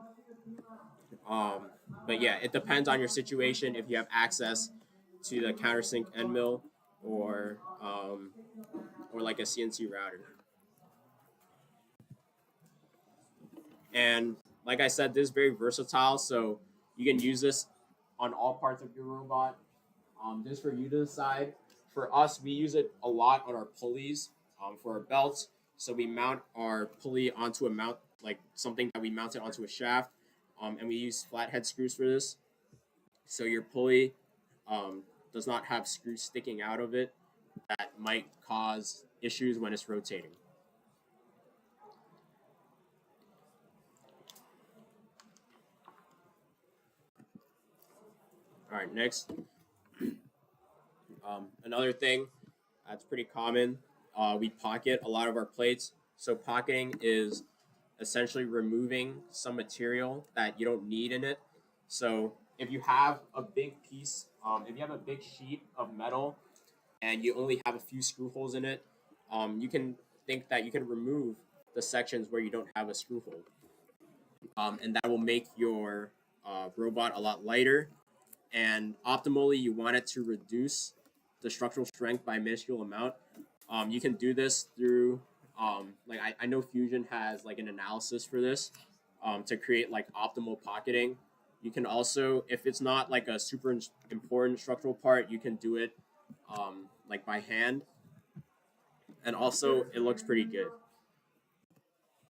But yeah, it depends on your situation if you have access to the countersink end mill or like a CNC router. And like I said, this is very versatile, so you can use this on all parts of your robot. This for you to decide. For us, we use it a lot on our pulleys for our belts. So we mount our pulley onto a mount, like something that we mounted onto a shaft, and we use flathead screws for this. So your pulley does not have screws sticking out of it that might cause issues when it's rotating. All right, next. Another thing that's pretty common, we pocket a lot of our plates. So pocketing is essentially removing some material that you don't need in it. So if you have a big piece, if you have a big sheet of metal and you only have a few screw holes in it, you can think that you can remove the sections where you don't have a screw hole. And that will make your robot a lot lighter. And optimally, you want it to reduce the structural strength by a minuscule amount. You can do this through, I know Fusion has like an analysis for this to create like optimal pocketing. You can also, if it's not like a super important structural part, you can do it like by hand. And also, it looks pretty good.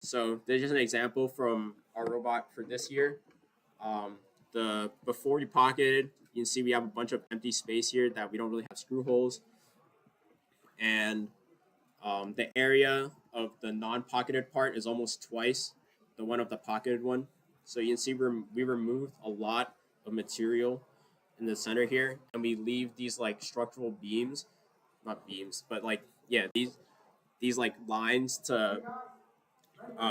So there's just an example from our robot for this year. Before we pocketed, you can see we have a bunch of empty space here that we don't really have screw holes, and the area of the non-pocketed part is almost twice the one of the pocketed one. So you can see we removed a lot of material in the center here, and we leave these like structural beams, not beams, but like these like lines to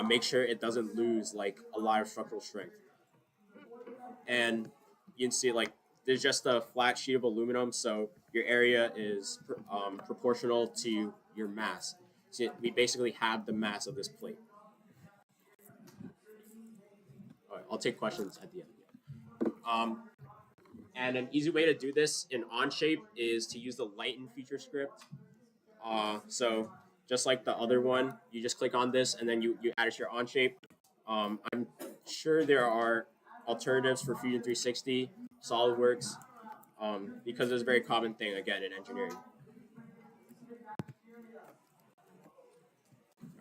make sure it doesn't lose like a lot of structural strength. and you can see like there's just a flat sheet of aluminum, so your area is proportional to your mass. So we basically have the mass of this plate. All right, I'll take questions at the end. And an easy way to do this in Onshape is to use the lighten feature script. So just like the other one, you just click on this and then you add it to your Onshape. I'm sure there are alternatives for Fusion 360, SolidWorks, because it's a very common thing, again, in engineering.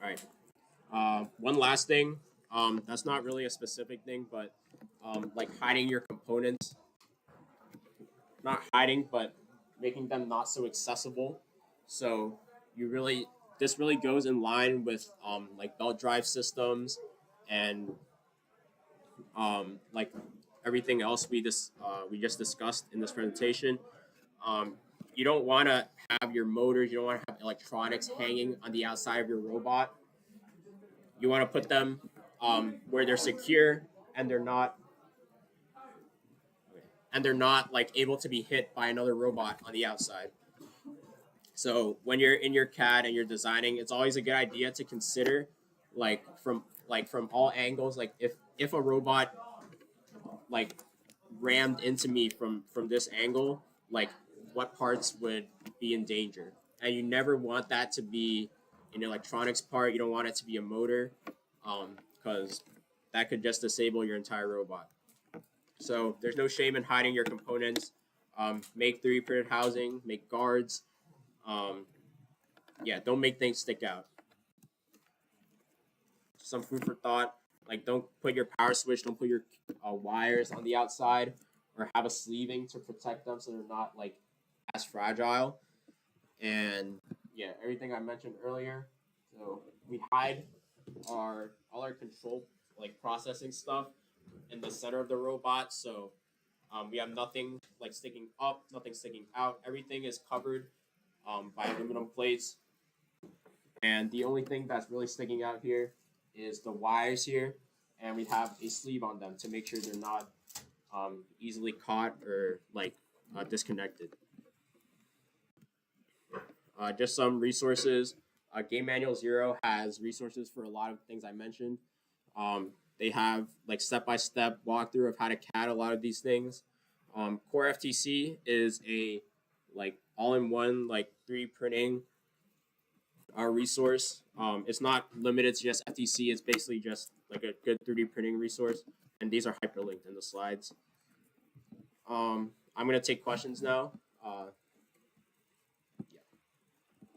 All right. One last thing. That's not really a specific thing, but like hiding your components. Not hiding, but making them not so accessible. So this really goes in line with like belt drive systems and like everything else we just discussed in this presentation. Um, you don't want to have your motors, you don't want to have electronics hanging on the outside of your robot. You want to put them where they're secure and they're not like able to be hit by another robot on the outside. So when you're in your CAD and you're designing, it's always a good idea to consider from all angles, like if a robot like rammed into me from this angle, like what parts would be in danger. And you never want that to be an electronics part. You don't want it to be a motor, because that could just disable your entire robot. So there's no shame in hiding your components. Make 3D printed housing, make guards. Yeah, don't make things stick out. Some food for thought. Like, don't put your power switch, don't put your wires on the outside, or have a sleeving to protect them so they're not like as fragile. And yeah, everything I mentioned earlier. So we hide all our control like processing stuff in the center of the robot. So we have nothing like sticking up, nothing sticking out. Everything is covered by aluminum plates. And the only thing that's really sticking out here is the wires here, and we have a sleeve on them to make sure they're not easily caught or like disconnected. Just some resources. Game Manual Zero has resources for a lot of things I mentioned. They have like step-by-step walkthrough of how to CAD a lot of these things. Core FTC is a like all-in-one like 3D printing resource. It's not limited to just FTC. It's basically just like a good 3D printing resource, and these are hyperlinked in the slides. I'm gonna take questions now. Do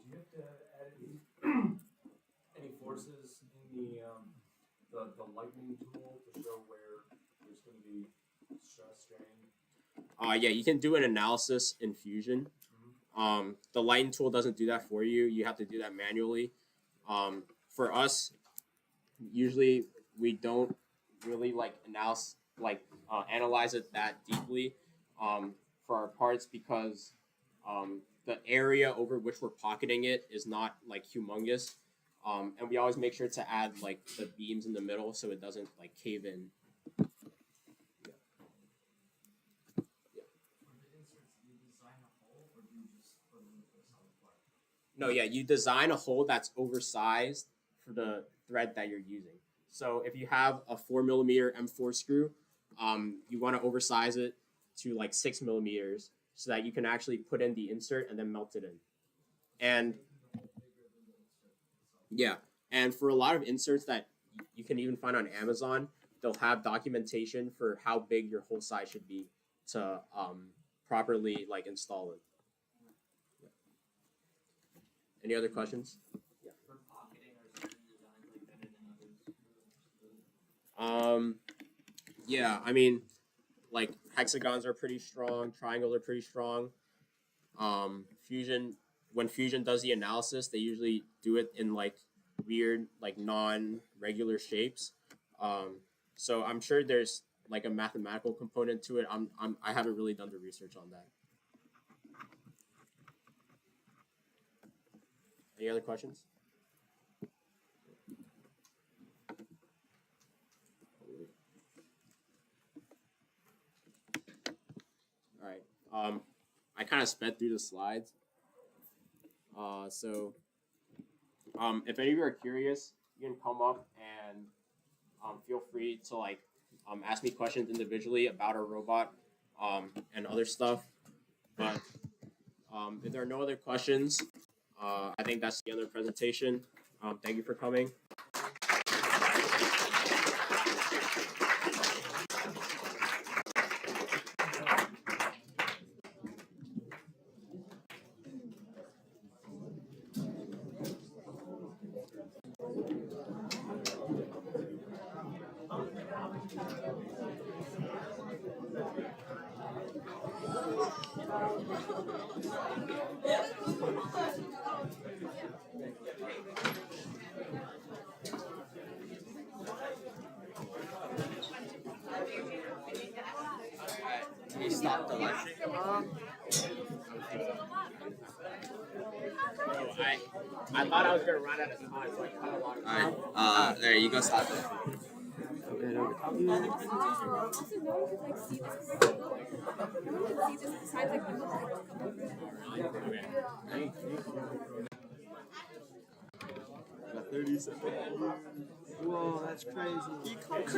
you have to add any forces in the lightning tool to show where there's going to be stress strain? Yeah, you can do an analysis in Fusion. The lighten tool doesn't do that for you. You have to do that manually. For us, usually we don't really like analyze it that deeply for our parts because the area over which we're pocketing it is not like humongous. And we always make sure to add like the beams in the middle so it doesn't like cave in. No, yeah, you design a hole that's oversized for the thread that you're using. So if you have a 4mm M4 screw, you want to oversize it to like 6mm so that you can actually put in the insert and then melt it in. And yeah, and for a lot of inserts that you can even find on Amazon, they'll have documentation for how big your hole size should be to properly like install it. Any other questions? Yeah. Yeah, I mean, like hexagons are pretty strong, triangles are pretty strong. When Fusion does the analysis, they usually do it in like weird, like non-regular shapes. So I'm sure there's like a mathematical component to it. I haven't really done the research on that. Any other questions? kind of sped through the slides. So if any of you are curious, you can come up and feel free to like ask me questions individually about our robot and other stuff. But if there are no other questions, I think that's the end of the presentation. Thank you for coming. He stopped the live stream. I thought I was gonna run out of time, so I cut a lot of time. Alright, there you go, stop it. Also, no one could like see this commercial. No one could see this besides like people like Got 30 seconds. Whoa, that's crazy.